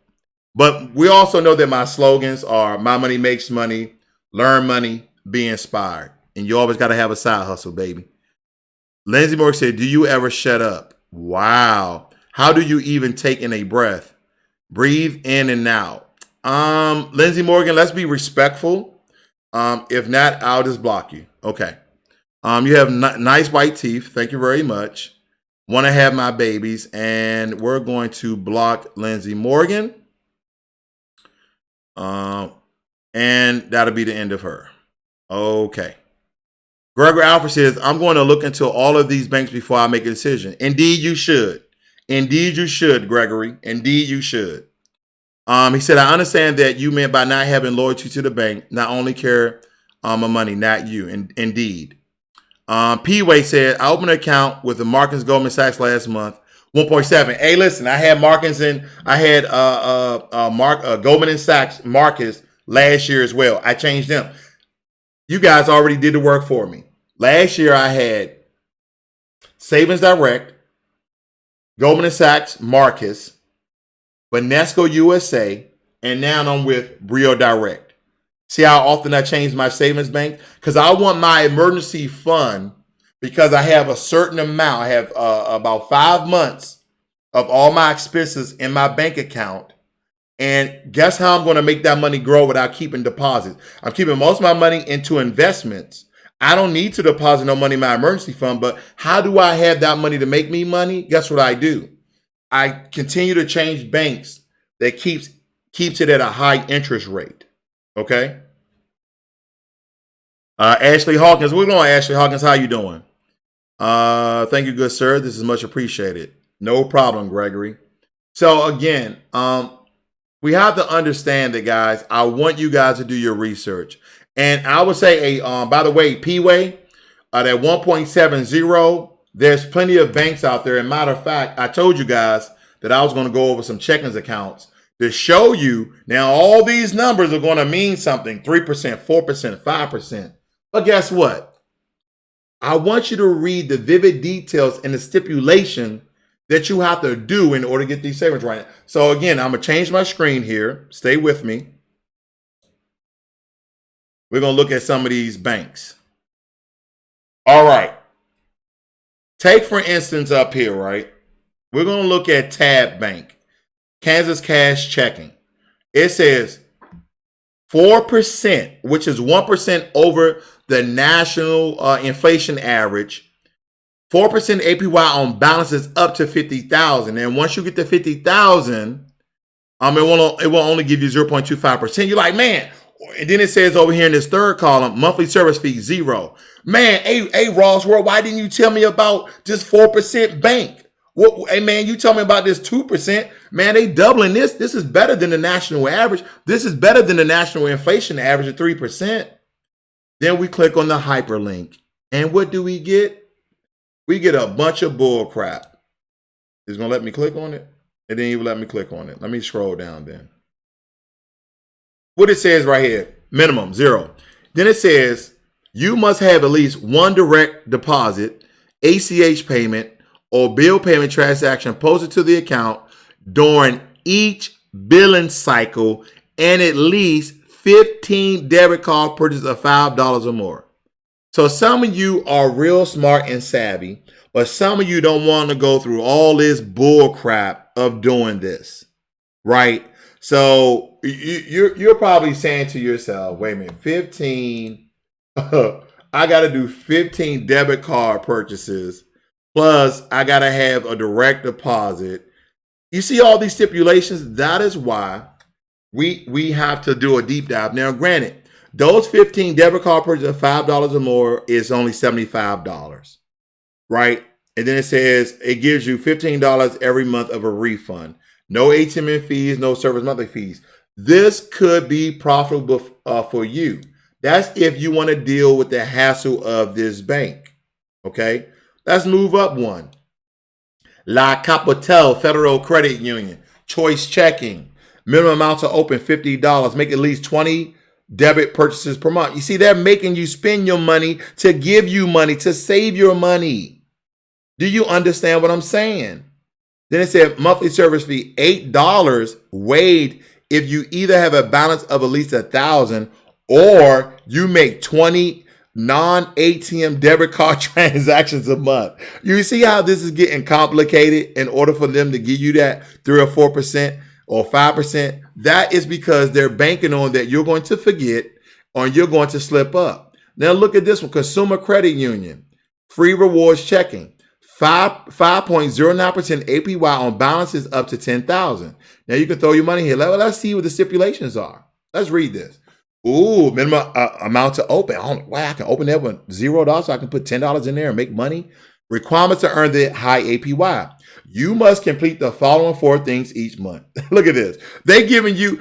But we also know that my slogans are my money makes money, learn money, be inspired. And you always got to have a side hustle, baby. Lindsay Moore said, do you ever shut up? Wow. How do you even take in a breath? Breathe in and out. Lindsay Morgan, let's be respectful. If not, I'll just block you. Okay. You have nice white teeth. Thank you very much. Want to have my babies. And we're going to block Lindsay Morgan. And that'll be the end of her. Okay. Gregory Alfred says, I'm going to look into all of these banks before I make a decision. Indeed, you should. Indeed, you should, Gregory. Indeed, you should. He said, I understand that you meant by not having loyalty to the bank, not only care my money, not you. Indeed. P-Way said, I opened an account with the Marcus Goldman Sachs last month, 1.7. Hey, listen, I had Goldman and Sachs Marcus last year as well. I changed them. You guys already did the work for me. Last year I had Savings Direct, Goldman Sachs Marcus, Banesco USA, and now I'm with Brio Direct. See how often I change my savings bank? Because I want my emergency fund, because I have a certain amount. I have about 5 months of all my expenses in my bank account. And guess how I'm going to make that money grow without keeping deposits? I'm keeping most of my money into investments. I don't need to deposit no money in my emergency fund, but how do I have that money to make me money? Guess what I do? I continue to change banks that keeps it at a high interest rate. Okay. Ashley Hawkins, we're going. Ashley Hawkins, how you doing? Thank you, good sir. This is much appreciated. No problem, Gregory. So again, we have to understand that, guys. I want you guys to do your research, and I would say, by the way, P-Way, that 1.70. There's plenty of banks out there. And matter of fact, I told you guys that I was going to go over some checkings accounts to show you. Now, all these numbers are going to mean something: 3%, 4%, 5%. But guess what? I want you to read the vivid details and the stipulation that you have to do in order to get these savings right. So again, I'm going to change my screen here. Stay with me. We're going to look at some of these banks. All right. Take, for instance, up here, right? We're going to look at Tab Bank, Kansas Cash Checking. It says 4%, which is 1% over the national inflation average. 4% APY on balances up to 50,000. And once you get to 50,000, it will only give you 0.25%. You're like, man. And then it says over here in this third column, monthly service fee, 0. Man, hey, Ross World, why didn't you tell me about this 4% bank? Hey, man, you tell me about this 2%. Man, they doubling this. This is better than the national average. This is better than the national inflation average of 3%. Then we click on the hyperlink. And what do we get? We get a bunch of bull crap. It's going to let me click on it? It didn't even let me click on it. Let me scroll down then. What it says right here, minimum 0. Then it says you must have at least one direct deposit, ACH payment, or bill payment transaction posted to the account during each billing cycle, and at least 15 debit card purchases of $5 or more. So some of you are real smart and savvy, but some of you don't want to go through all this bull crap of doing this, right? So you're probably saying to yourself, wait a minute, 15, I got to do 15 debit card purchases, plus I got to have a direct deposit. You see all these stipulations? That is why we have to do a deep dive. Now, granted, those 15 debit card purchases of $5 or more is only $75, right? And then it says it gives you $15 every month of a refund. No ATM fees, no service monthly fees. This could be profitable for you. That's if you want to deal with the hassle of this bank. Okay, let's move up one. La Capitale Federal Credit Union, Choice Checking. Minimum amount to open $50. Make at least 20 debit purchases per month. You see, they're making you spend your money to give you money, to save your money. Do you understand what I'm saying? Then it said monthly service fee, $8 waived if you either have a balance of at least 1,000 or you make 20 non-ATM debit card transactions a month. You see how this is getting complicated in order for them to give you that 3 or 4% or 5%? That is because they're banking on that you're going to forget or you're going to slip up. Now look at this one, Consumer Credit Union, free rewards checking. 5.09% APY on balances up to 10,000. Now you can throw your money here. Let's see what the stipulations are. Let's read this. Ooh, minimum amount to open. Oh, wow, I can open that with $0, so I can put $10 in there and make money. Requirements to earn the high APY. You must complete the following 4 things each month. Look at this. They giving you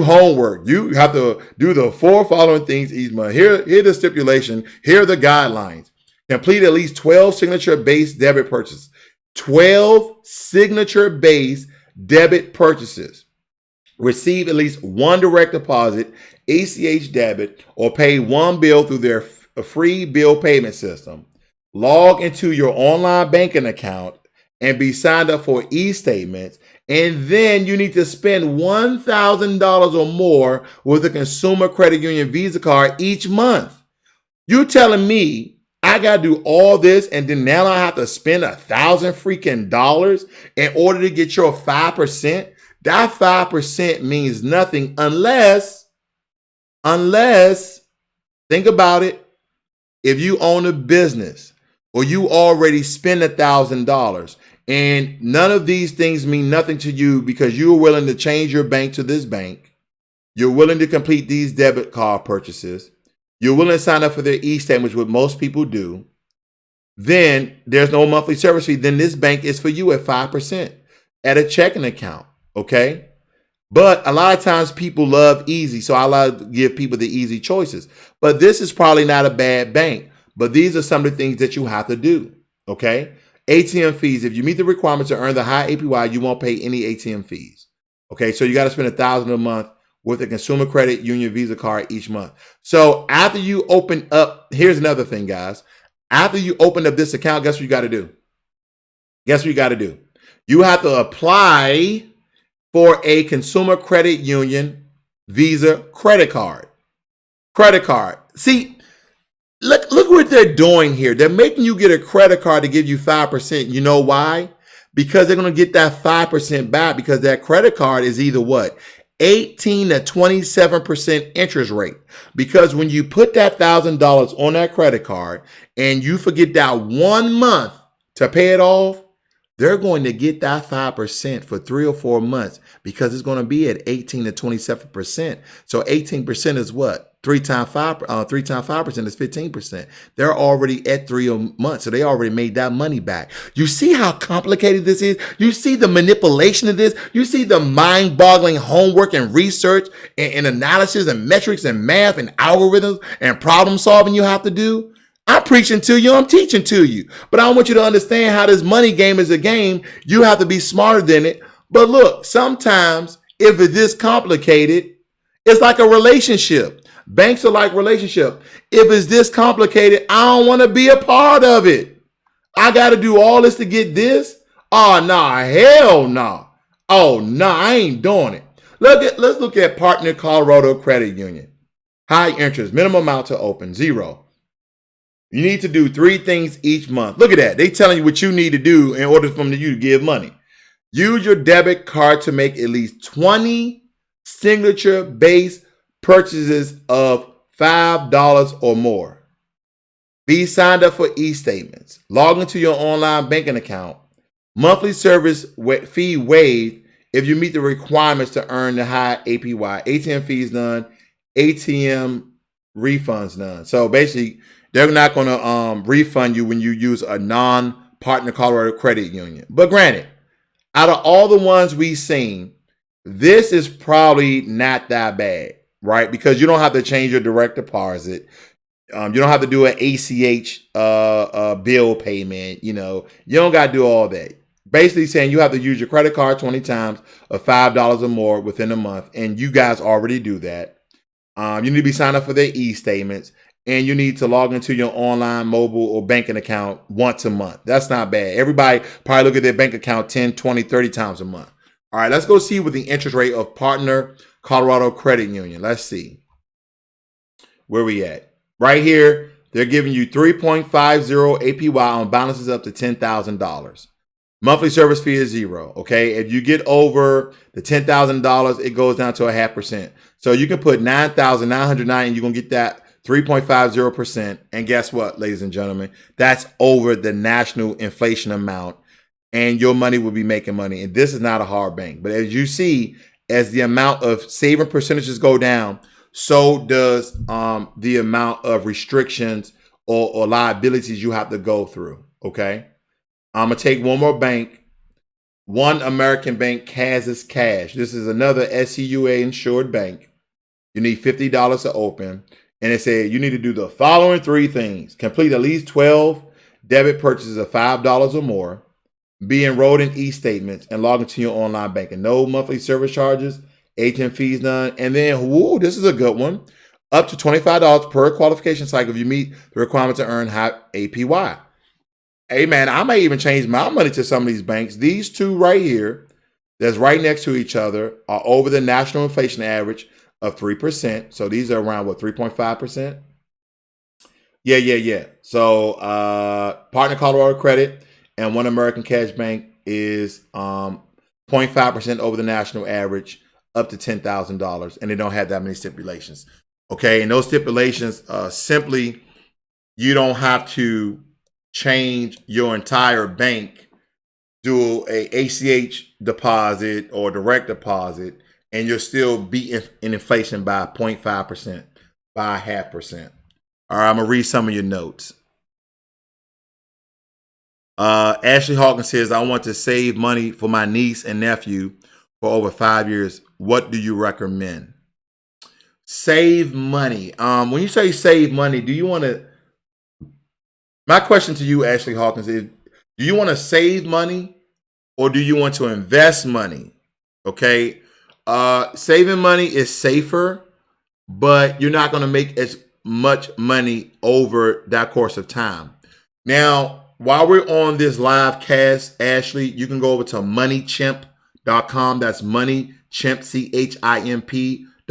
homework. You have to do the 4 following things each month. Here the stipulation. Here are the guidelines. Complete at least 12 signature-based debit purchases. 12 signature-based debit purchases. Receive at least 1 direct deposit, ACH debit, or pay 1 bill through their free bill payment system. Log into your online banking account and be signed up for e-statements And then you need to spend $1,000 or more with a consumer credit union Visa card each month. You telling me I gotta do all this and then now I have to spend $1,000 freaking dollars in order to get your 5%? That 5% means nothing unless, think about it, if you own a business or you already spend $1,000 and none of these things mean nothing to you because you're willing to change your bank to this bank, you're willing to complete these debit card purchases, you're willing to sign up for their e-statements, which most people do, then there's no monthly service fee. Then this bank is for you at 5% at a checking account, okay? But a lot of times people love easy, so I like to give people the easy choices. But this is probably not a bad bank, but these are some of the things that you have to do, okay? ATM fees. If you meet the requirements to earn the high APY, you won't pay any ATM fees, okay? So you got to spend $1,000 a month with a consumer credit union Visa card each month. So after you open up, here's another thing, guys. After you open up this account, guess what you got to do? Guess what you got to do? You have to apply for a consumer credit union Visa credit card. Credit card. See, look what they're doing here. They're making you get a credit card to give you 5%. You know why? Because they're going to get that 5% back because that credit card is either what? 18 to 27% interest rate. Because when you put that $1,000 on that credit card and you forget that 1 month to pay it off, they're going to get that 5% for 3 or 4 months because it's going to be at 18 to 27%. So 18% is what? 3 times 5% is 15%. They're already at 3 months. So they already made that money back. You see how complicated this is? You see the manipulation of this? You see the mind-boggling homework and research and analysis and metrics and math and algorithms and problem solving you have to do? I'm preaching to you. I'm teaching to you. But I want you to understand how this money game is a game. You have to be smarter than it. But look, sometimes if it's this complicated, it's like a relationship. Banks are like relationship. If it's this complicated, I don't want to be a part of it. I got to do all this to get this? Oh, nah, hell no. Nah. Oh, nah, I ain't doing it. Let's look at Partner Colorado Credit Union. High interest, minimum amount to open, 0. You need to do 3 things each month. Look at that. They telling you what you need to do in order for you to give money. Use your debit card to make at least 20 signature-based purchases of $5 or more. Be signed up for e-statements. Log into your online banking account. Monthly service fee waived if you meet the requirements to earn the high APY. ATM fees none. ATM refunds none. So basically, they're not going to refund you when you use a non-partner Colorado credit union. But granted, out of all the ones we've seen, this is probably not that bad, right? Because you don't have to change your direct deposit. You don't have to do an ACH bill payment. You don't got to do all that. Basically saying you have to use your credit card 20 times of $5 or more within a month. And you guys already do that. You need to be signed up for their e-statements. And you need to log into your online, mobile, or banking account once a month. That's not bad. Everybody probably look at their bank account 10, 20, 30 times a month. All right, let's go see what the interest rate of Partner Colorado Credit Union. Let's see. Where we at? Right here, they're giving you 3.50 APY on balances up to $10,000. Monthly service fee is 0, okay? If you get over the $10,000, it goes down to 0.5%. So you can put $9,909 and you're going to get that 3.50%. And guess what, ladies and gentlemen? That's over the national inflation amount. And your money will be making money. And this is not a hard bank. But as you see, as the amount of saving percentages go down, so does the amount of restrictions or liabilities you have to go through, okay? I'm going to take one more bank. One American Bank, Kansas Cash. This is another SCUA insured bank. You need $50 to open. And it said you need to do the following 3 things. Complete at least 12 debit purchases of $5 or more. Be enrolled in e-statements and log into your online banking. No monthly service charges, ATM fees none. And then, whoa, this is a good one. Up to $25 per qualification cycle if you meet the requirement to earn high APY. Hey, man, I may even change my money to some of these banks. These 2 right here, that's right next to each other are over the national inflation average of 3%. So these are around what, 3.5%? Yeah. So Partner Colorado Credit and One American Cash Bank is 0.5% over the national average up to $10,000, and they don't have that many stipulations. Okay, and those stipulations simply, you don't have to change your entire bank, do a ACH deposit or direct deposit, and you'll still beat in inflation by 0.5%, by 0.5%. All right, I'm gonna read some of your notes. Ashley Hawkins says, I want to save money for my niece and nephew for over 5 years. What do you recommend? Save money. When you say save money, do you want to? My question to you, Ashley Hawkins, is: do you want to save money or do you want to invest money? Okay, saving money is safer, but you're not going to make as much money over that course of time. Now, while we're on this live cast, Ashley, you can go over to moneychimp.com. That's moneychimp,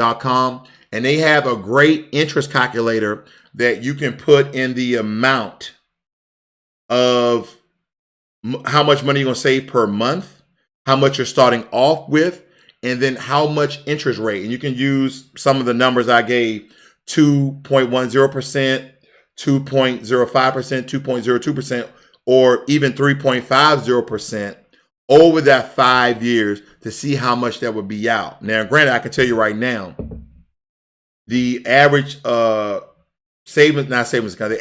CHIMP.com. And they have a great interest calculator that you can put in the amount of how much money you're going to save per month, how much you're starting off with, and then how much interest rate. And you can use some of the numbers I gave: 2.10%, 2.05%, 2.02%, or even 3.50% over that 5 years to see how much that would be out. Now, granted, I can tell you right now, the average the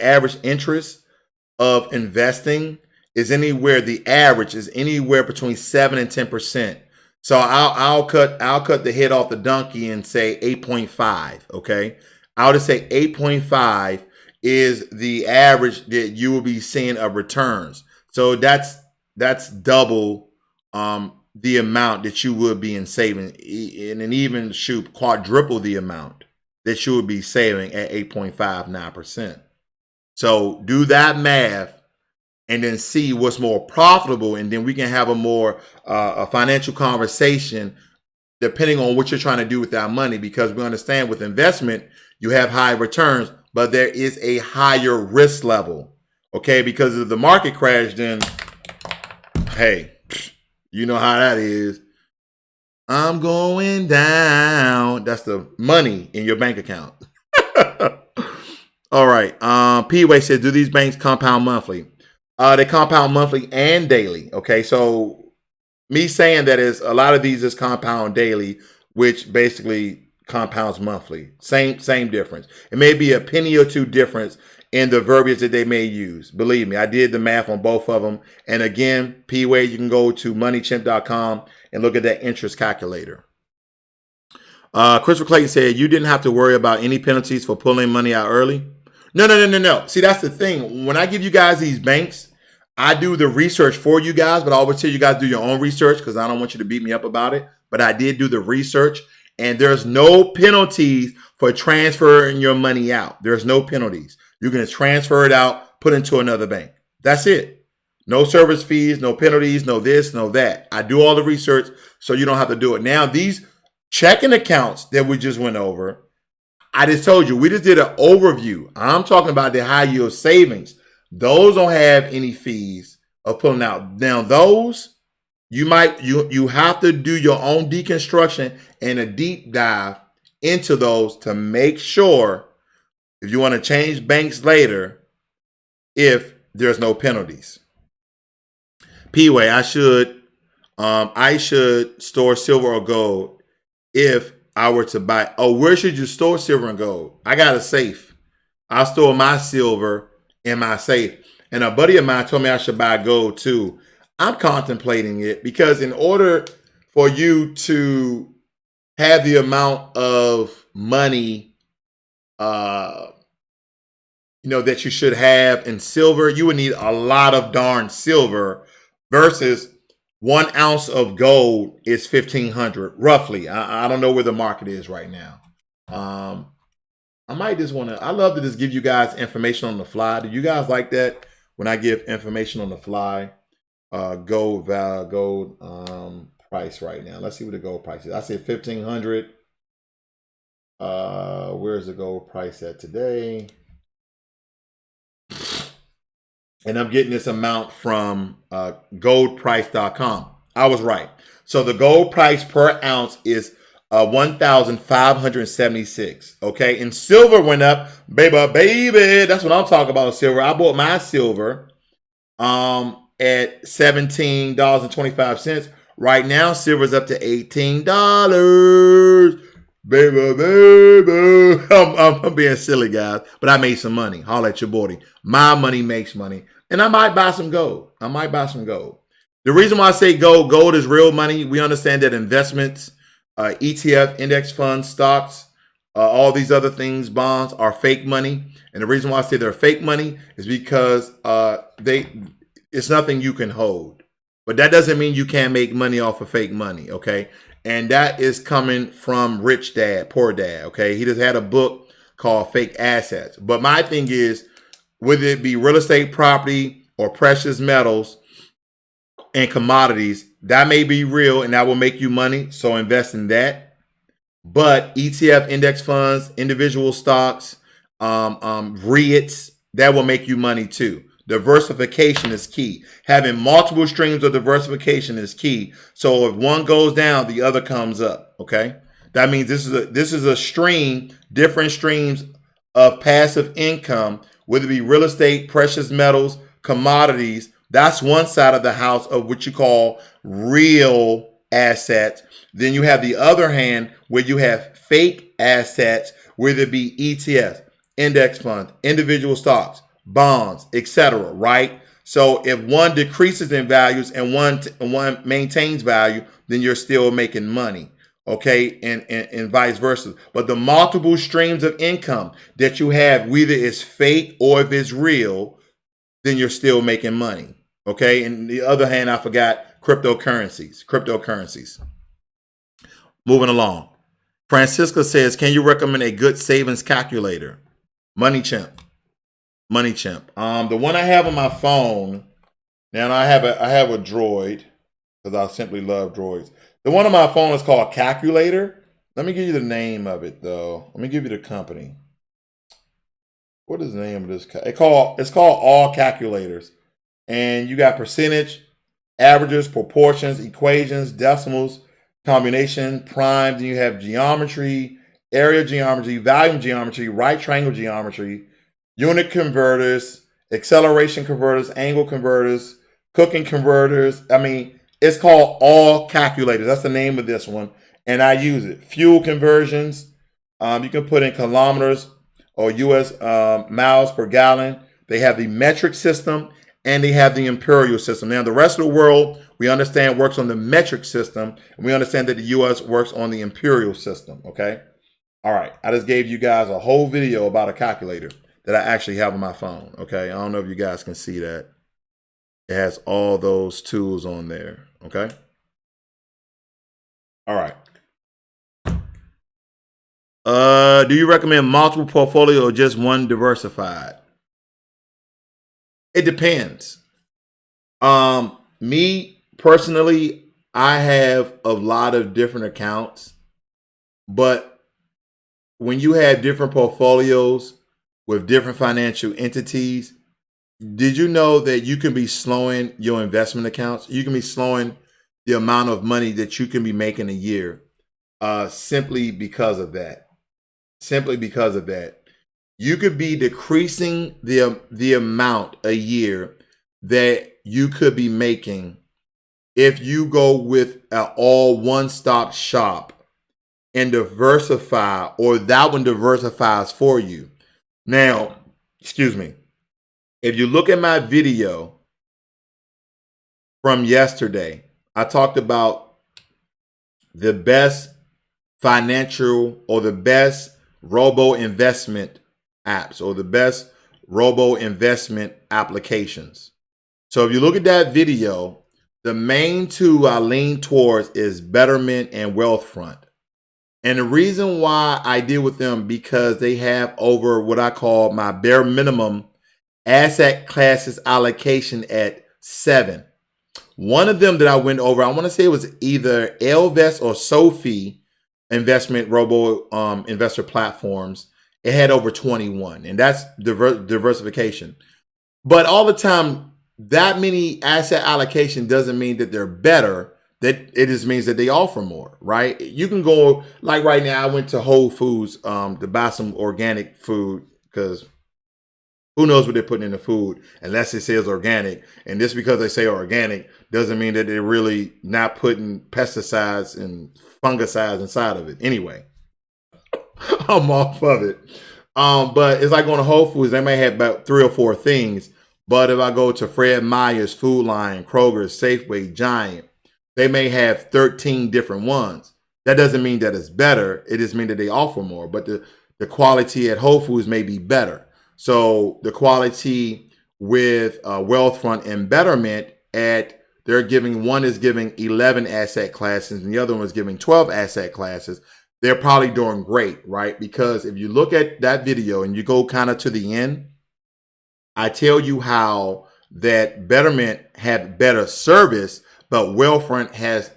average interest of investing is the average is anywhere between 7 and 10%. So I'll cut the head off the donkey and say 8.5. Okay, I'll just say 8.5 is the average that you will be seeing of returns. So that's double the amount that you would be in saving, and then even quadruple the amount that you would be saving at 8.59%. So do that math and then see what's more profitable, and then we can have a more a financial conversation depending on what you're trying to do with that money, because we understand with investment you have high returns, but there is a higher risk level. Okay, because if the market crash, then hey, you know how that is. I'm going down. That's the money in your bank account. All right. P-Way says, do these banks compound monthly? They compound monthly and daily. Okay, so me saying that is a lot of these is compound daily, which basically compounds monthly. Same difference. It may be a penny or two difference in the verbiage that they may use. Believe me, I did the math on both of them. And again, P-Way, you can go to moneychimp.com and look at that interest calculator. Christopher Clayton said, you didn't have to worry about any penalties for pulling money out early. No. See, that's the thing. When I give you guys these banks, I do the research for you guys, but I always tell you guys do your own research because I don't want you to beat me up about it. But I did do the research, and there's no penalties for transferring your money out. There's no penalties. You can transfer it out, put it into another bank. That's it. No service fees, no penalties, no this, no that. I do all the research so you don't have to do it. Now, these checking accounts that we just went over, I just told you, we just did an overview. I'm talking about the high yield savings. Those don't have any fees of pulling out. Now, those, you have to do your own deconstruction and a deep dive into those to make sure if you want to change banks later, if there's no penalties. P-Way, I should store silver or gold if I were to buy. Oh, where should you store silver and gold? I got a safe. I store my silver in my safe. And a buddy of mine told me I should buy gold too. I'm contemplating it because in order for you to have the amount of money that you should have in silver, you would need a lot of darn silver versus 1 ounce of gold is $1,500 roughly. I don't know where the market is right now. I might just want to, I love to just give you guys information on the fly. Do you guys like that when I give information on the fly? Gold price right now. Let's see what the gold price is. I said 1,500. Where's the gold price at today? And I'm getting this amount from goldprice.com. I was right. So the gold price per ounce is 1,576. Okay, and silver went up, baby. That's what I'm talking about. Silver. I bought my silver at $17.25. Right now, silver's up to $18. Baby. I'm being silly, guys, but I made some money. Holla at your boy. My money makes money, and I might buy some gold. The reason why I say gold is real money. We understand that investments, ETF, index funds, stocks, all these other things, bonds are fake money. And the reason why I say they're fake money is because it's nothing you can hold. But that doesn't mean you can't make money off of fake money, okay? And that is coming from Rich Dad, Poor Dad, okay? He just had a book called Fake Assets. But my thing is, whether it be real estate, property, or precious metals and commodities, that may be real and that will make you money, so invest in that. But ETF, index funds, individual stocks, REITs, that will make you money too. Diversification is key. Having multiple streams of diversification is key. So if one goes down, the other comes up. Okay, that means this is a stream, different streams of passive income, whether it be real estate, precious metals, commodities. That's one side of the house of what you call real assets. Then you have the other hand where you have fake assets, whether it be ETFs, index funds, individual stocks, bonds, etc. Right? So if one decreases in values and one maintains value, then you're still making money. Okay, and vice versa. But the multiple streams of income that you have, whether it's fake or if it's real, then you're still making money. Okay, and the other hand, I forgot cryptocurrencies. Moving along. Francisca says, can you recommend a good savings calculator? Money Chimp. The one I have on my phone, now I have a droid, because I simply love droids. The one on my phone is called Calculator. Let me give you the name of it, though. Let me give you the company. What is the name of this? It's called All Calculators. And you got percentage, averages, proportions, equations, decimals, combination, prime. Then you have geometry, area geometry, volume geometry, right triangle geometry, unit converters, acceleration converters, angle converters, cooking converters. I mean, it's called All Calculators. That's the name of this one. And I use it. Fuel conversions. You can put in kilometers or US miles per gallon. They have the metric system and they have the imperial system. Now, the rest of the world, we understand, works on the metric system. And we understand that the US works on the imperial system. Okay. All right. I just gave you guys a whole video about a calculator that I actually have on my phone. Okay. I don't know if you guys can see that. It has all those tools on there. Okay. All right. Do you recommend multiple portfolio or just one diversified? It depends. Me personally, I have a lot of different accounts, but when you have different portfolios with different financial entities, did you know that you can be slowing your investment accounts? You can be slowing the amount of money that you can be making a year simply because of that. You could be decreasing the amount a year that you could be making if you go with an all one-stop shop and diversify, or that one diversifies for you. Now, excuse me. If you look at my video from yesterday, I talked about the best financial or the best robo investment apps or the best robo investment applications. So if you look at that video, the main two I lean towards is Betterment and Wealthfront. And the reason why I deal with them, because they have over what I call my bare minimum asset classes allocation at 7. One of them that I went over, I want to say it was either Elvest or Sophie investment robo investor platforms. It had over 21, and that's diversification. But all the time, that many asset allocation doesn't mean that they're better. That it just means that they offer more, right? You can go like right now. I went to Whole Foods to buy some organic food because who knows what they're putting in the food unless it says organic. And just because they say organic doesn't mean that they're really not putting pesticides and fungicides inside of it. Anyway, I'm off of it. But it's like going to Whole Foods, they may have about 3 or 4 things. But if I go to Fred Meyer's, Food Line, Kroger's, Safeway, Giant, they may have 13 different ones. That doesn't mean that it's better. It just means that they offer more. But the quality at Whole Foods may be better. So the quality with Wealthfront and Betterment one is giving 11 asset classes and the other one is giving 12 asset classes. They're probably doing great, right? Because if you look at that video and you go kind of to the end, I tell you how that Betterment had better service, but Wealthfront has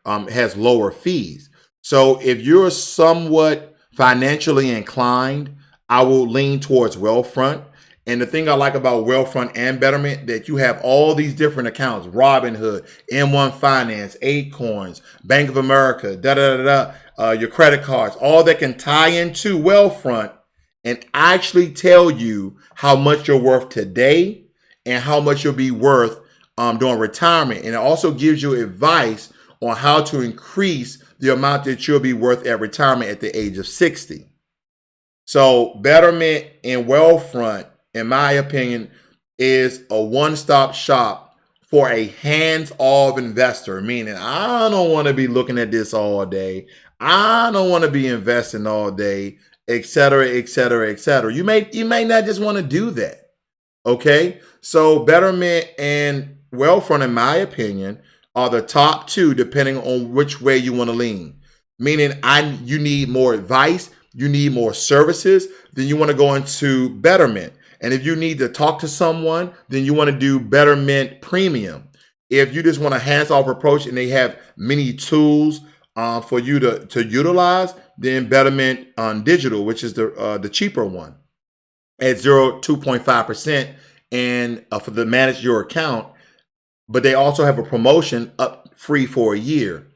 has lower fees. So if you're somewhat financially inclined, I will lean towards Wealthfront. And the thing I like about Wealthfront and Betterment, that you have all these different accounts: Robinhood, M1 Finance, Acorns, Bank of America, your credit cards, all that can tie into Wealthfront and actually tell you how much you're worth today and how much you'll be worth during retirement. And it also gives you advice on how to increase the amount that you'll be worth at retirement at the age of 60. So Betterment and Wealthfront, in my opinion, is a one-stop shop for a hands-off investor, meaning I don't want to be looking at this all day. I don't want to be investing all day, et cetera, et cetera, et cetera. You may not just want to do that. Okay. So Betterment and Wealthfront, in my opinion, are the top two, depending on which way you want to lean. Meaning you need more advice, you need more services, then you want to go into Betterment. And if you need to talk to someone, then you want to do Betterment Premium. If you just want a hands-off approach and they have many tools for you to utilize, then Betterment Digital, which is the cheaper one, at 2.5%, and for the manage your account. But they also have a promotion up free for a year.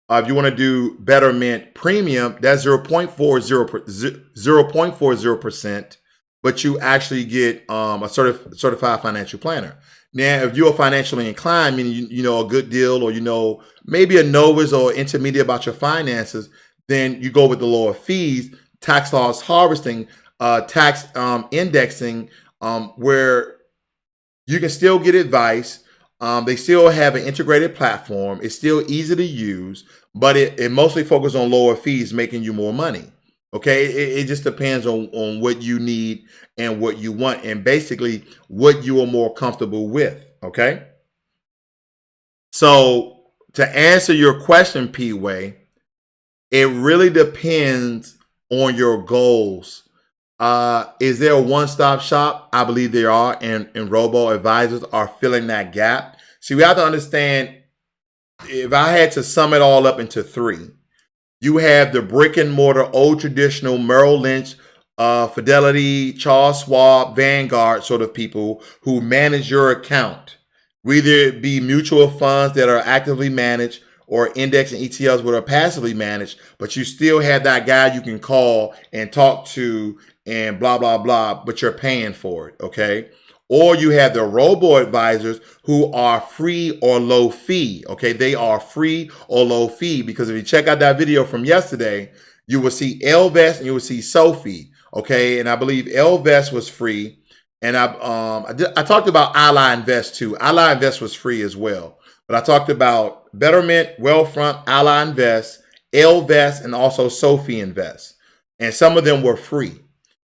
If you want to do Betterment Premium, that's 0.40%, but you actually get a certified financial planner. Now, if you're financially inclined, meaning you know a good deal, or you know maybe a novice or intermediate about your finances, then you go with the lower fees, tax loss harvesting, tax indexing, where you can still get advice. They still have an integrated platform. It's still easy to use, but it mostly focuses on lower fees, making you more money. Okay, it just depends on what you need and what you want, and basically what you are more comfortable with. Okay, so to answer your question, P-Way, it really depends on your goals. Is there a one-stop shop? I believe there are, and robo advisors are filling that gap. See, we have to understand, if I had to sum it all up into three, you have the brick and mortar, old traditional Merrill Lynch, Fidelity, Charles Schwab, Vanguard sort of people who manage your account. Whether it be mutual funds that are actively managed or index and ETFs that are passively managed, but you still have that guy you can call and talk to and blah, blah, blah, but you're paying for it, okay? Or you have the robo advisors who are free or low fee, okay? They are free or low fee, because if you check out that video from yesterday, you will see Elvest and you will see Sophie, okay? And I believe Elvest was free. And I talked about Ally Invest too. Ally Invest was free as well. But I talked about Betterment, Wealthfront, Ally Invest, Elvest, and also Sophie Invest. And some of them were free.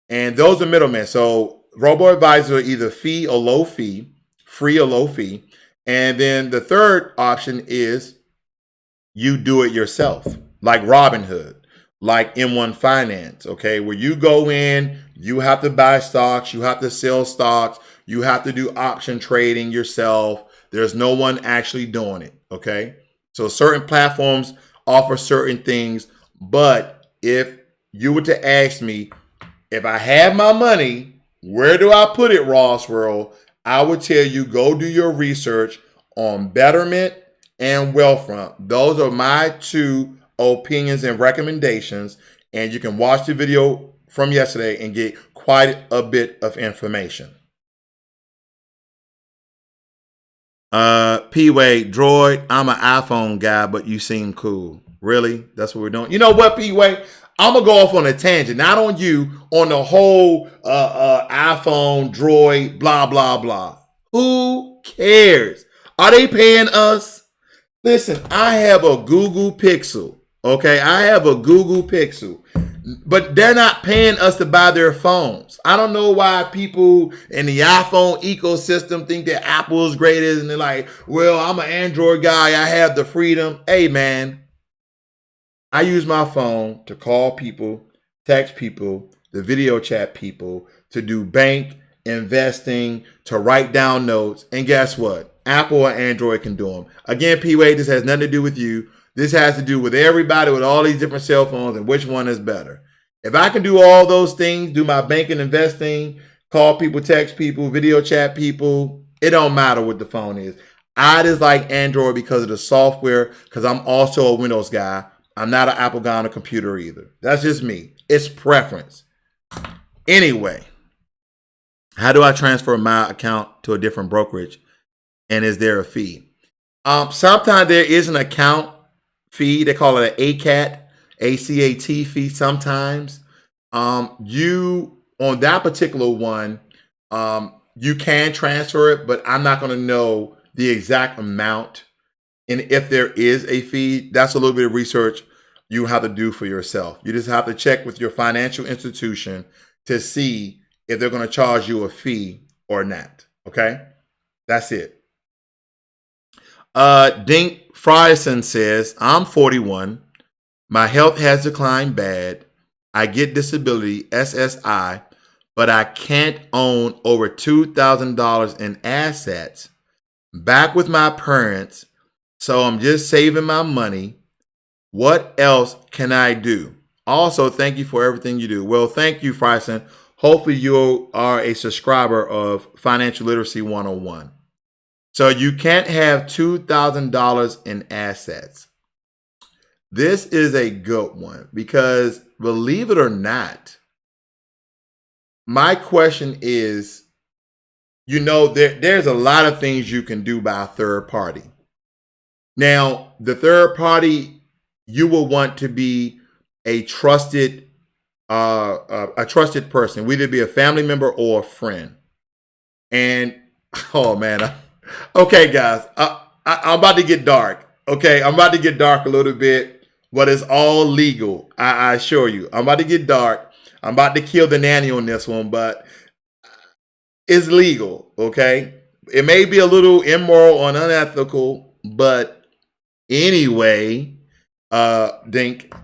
And those are middlemen. So robo-advisor are either fee or low fee, free or low fee. And then the third option is you do it yourself, like Robinhood, like M1 Finance, okay, where you go in, you have to buy stocks, you have to sell stocks, you have to do option trading yourself, there's no one actually doing it. Okay. So certain platforms offer certain things. But if you were to ask me, if I had my money, where do I put it, Ross World? I would tell you go do your research on Betterment and Wealthfront. Those are my two opinions and recommendations. And you can watch the video from yesterday and get quite a bit of information. P-Way, Droid, I'm an iPhone guy, but you seem cool. Really? That's what we're doing? You know what, P-Way? I'm going to go off on a tangent, not on you, on the whole iPhone, Droid, blah, blah, blah. Who cares? Are they paying us? Listen, I have a Google Pixel. Okay, I have a Google Pixel. But they're not paying us to buy their phones. I don't know why people in the iPhone ecosystem think that Apple is greatest and they're like, well, I'm an Android guy. I have the freedom. Hey, man, I use my phone to call people, text people, to video chat people, to do bank, investing, to write down notes. And guess what? Apple or Android can do them. Again, P-Wade, this has nothing to do with you. This has to do with everybody with all these different cell phones and which one is better. If I can do all those things, do my banking, investing, call people, text people, video chat people, it don't matter what the phone is. I just like Android because of the software, because I'm also a Windows guy. I'm not an Apple guy on a computer either. That's just me. It's preference. Anyway, how do I transfer my account to a different brokerage? And is there a fee? Sometimes there is an account fee. They call it an ACAT, ACAT fee sometimes. You, on that particular one, you can transfer it, but I'm not going to know the exact amount. And if there is a fee, that's a little bit of research you have to do for yourself. You just have to check with your financial institution to see if they're going to charge you a fee or not. Okay? That's it. Dink Frierson says, I'm 41. My health has declined bad. I get disability, SSI, but I can't own over $2,000 in assets. Back with my parents, so I'm just saving my money. What else can I do? Also, thank you for everything you do. Well, thank you, Frierson. Hopefully you are a subscriber of Financial Literacy 101. So you can't have $2,000 in assets. This is a good one because, believe it or not, my question is, there's a lot of things you can do by a third party. Now, the third party, you will want to be a trusted person, whether it be a family member or a friend. And, oh man, okay, guys, I'm about to get dark. Okay, I'm about to get dark a little bit, but it's all legal. I assure you. I'm about to get dark. I'm about to kill the nanny on this one, but it's legal. Okay, it may be a little immoral or unethical, but anyway, Dink,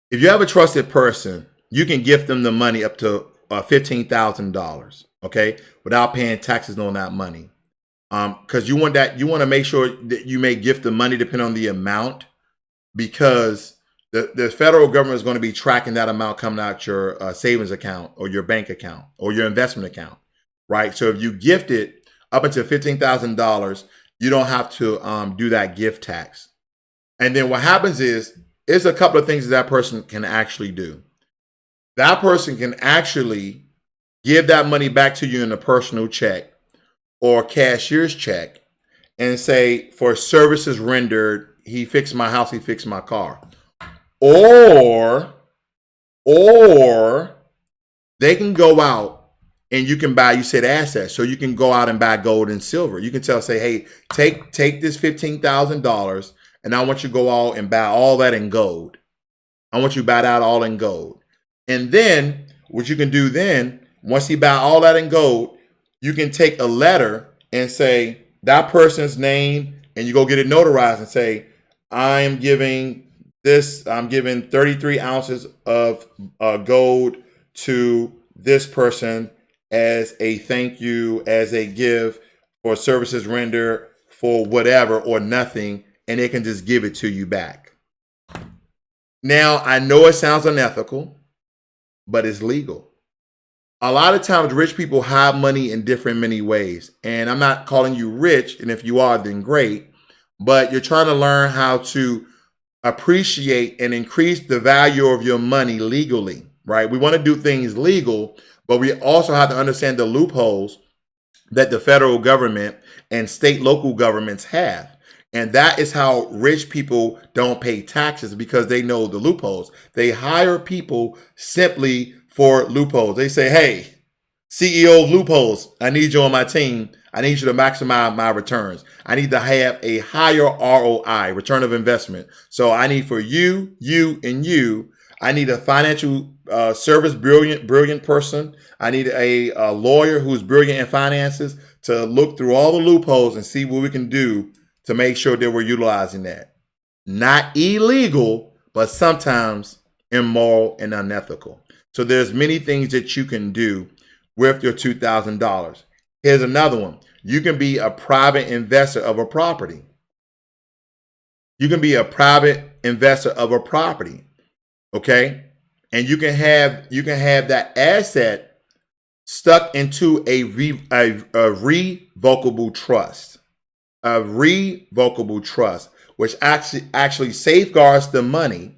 if you have a trusted person, you can gift them the money up to $15,000. Okay, without paying taxes on that money. Because you want to make sure that you may gift the money depending on the amount, because the federal government is going to be tracking that amount coming out your savings account or your bank account or your investment account, right? So if you gift it up until $15,000, you don't have to do that gift tax. And then what happens is, there's a couple of things that person can actually do. That person can actually give that money back to you in a personal check or cashier's check and say, for services rendered, he fixed my house, he fixed my car. Or they can go out and you can buy, you said assets. So you can go out and buy gold and silver. You can say, hey, take this $15,000 and I want you to go out and buy all that in gold. I want you to buy that all in gold. And then what you can do then, once you buy all that in gold, you can take a letter and say that person's name and you go get it notarized and say, I'm giving 33 ounces of gold to this person as a thank you, as a give for services rendered for whatever or nothing, and they can just give it to you back. Now, I know it sounds unethical, but it's legal. A lot of times rich people hide money in different many ways. And I'm not calling you rich, and if you are, then great. But you're trying to learn how to appreciate and increase the value of your money legally, right? We want to do things legal, but we also have to understand the loopholes that the federal government and state local governments have. And that is how rich people don't pay taxes, because they know the loopholes. They hire people simply for loopholes. They say, hey, CEO of loopholes, I need you on my team. I need you to maximize my returns. I need to have a higher ROI, return of investment. So I need for you, and you. I need a financial service brilliant person. I need a lawyer who's brilliant in finances to look through all the loopholes and see what we can do to make sure that we're utilizing that. Not illegal, but sometimes immoral and unethical. So there's many things that you can do with your $2,000. Here's another one. You can be a private investor of a property. You can be a private investor of a property. Okay? And you can have that asset stuck into a revocable trust. A revocable trust, which actually safeguards the money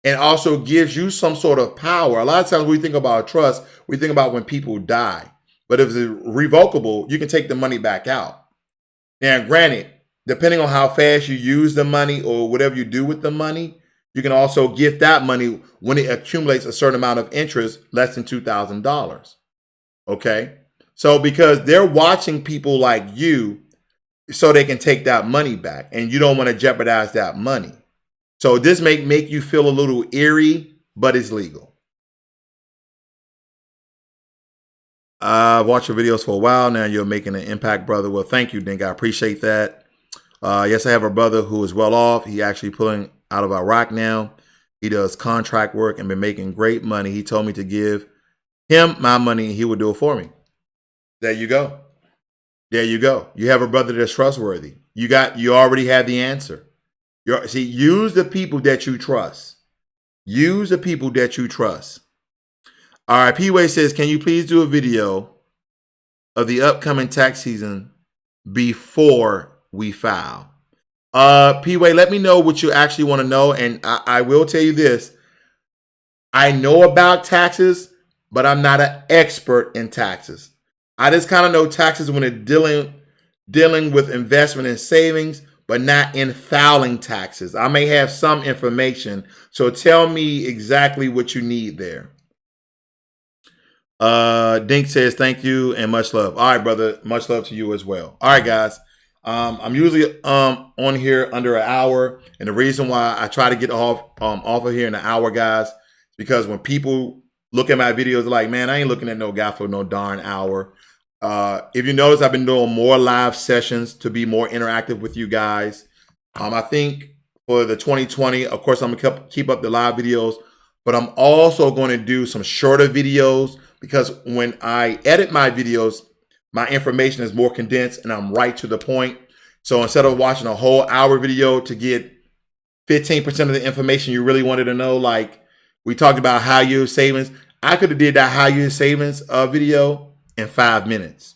and also gives you some sort of power. A lot of times when we think about trust, we think about when people die. But if it's revocable, you can take the money back out. Now, granted, depending on how fast you use the money or whatever you do with the money, you can also gift that money when it accumulates a certain amount of interest, less than $2,000. Okay? So because they're watching people like you so they can take that money back, and you don't want to jeopardize that money. So this may make you feel a little eerie, but it's legal. I've watched your videos for a while now. You're making an impact, brother. Well, thank you, Dink. I appreciate that. Yes, I have a brother who is well off. He actually pulling out of Iraq now. He does contract work and been making great money. He told me to give him my money and he would do it for me. There you go. There you go. You have a brother that's trustworthy. You already have the answer. Use the people that you trust. Use the people that you trust. All right, P-Way says, can you please do a video of the upcoming tax season before we file? P-Way, let me know what you actually want to know. And I will tell you this. I know about taxes, but I'm not an expert in taxes. I just kind of know taxes when it's dealing with investment and savings, but not in filing taxes. I may have some information. So tell me exactly what you need there. Dink says, thank you and much love. All right, brother. Much love to you as well. All right, guys. I'm usually on here under an hour. And the reason why I try to get off of here in an hour, guys, is because when people look at my videos, they're like, man, I ain't looking at no guy for no darn hour. If you notice, I've been doing more live sessions to be more interactive with you guys. I think for the 2020, of course, I'm going to keep up the live videos, but I'm also going to do some shorter videos because when I edit my videos, my information is more condensed and I'm right to the point. So instead of watching a whole hour video to get 15% of the information you really wanted to know, like we talked about high yield savings, I could have did that high yield savings video in 5 minutes,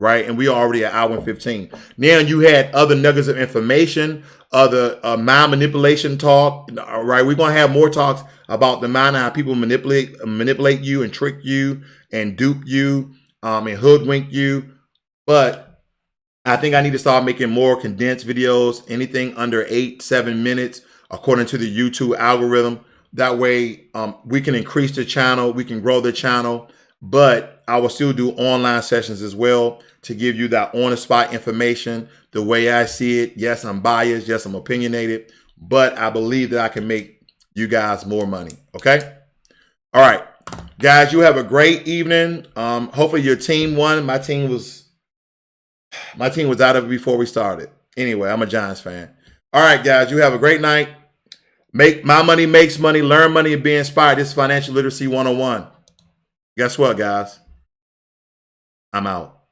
right? And we already at hour and 15. Now you had other nuggets of information, other mind manipulation talk, right? We're going to have more talks about the mind, how people manipulate you and trick you and dupe you and hoodwink you. But I think I need to start making more condensed videos, anything under 8-7 minutes, according to the YouTube algorithm. That way we can increase the channel, we can grow the channel, but I will still do online sessions as well to give you that on-the-spot information, the way I see it. Yes, I'm biased. Yes, I'm opinionated, but I believe that I can make you guys more money. Okay? All right. Guys, you have a great evening. Hopefully your team won. My team was out of it before we started. Anyway, I'm a Giants fan. All right, guys, you have a great night. Make my money makes money. Learn money and be inspired. This is Financial Literacy 101. Guess what, guys? I'm out.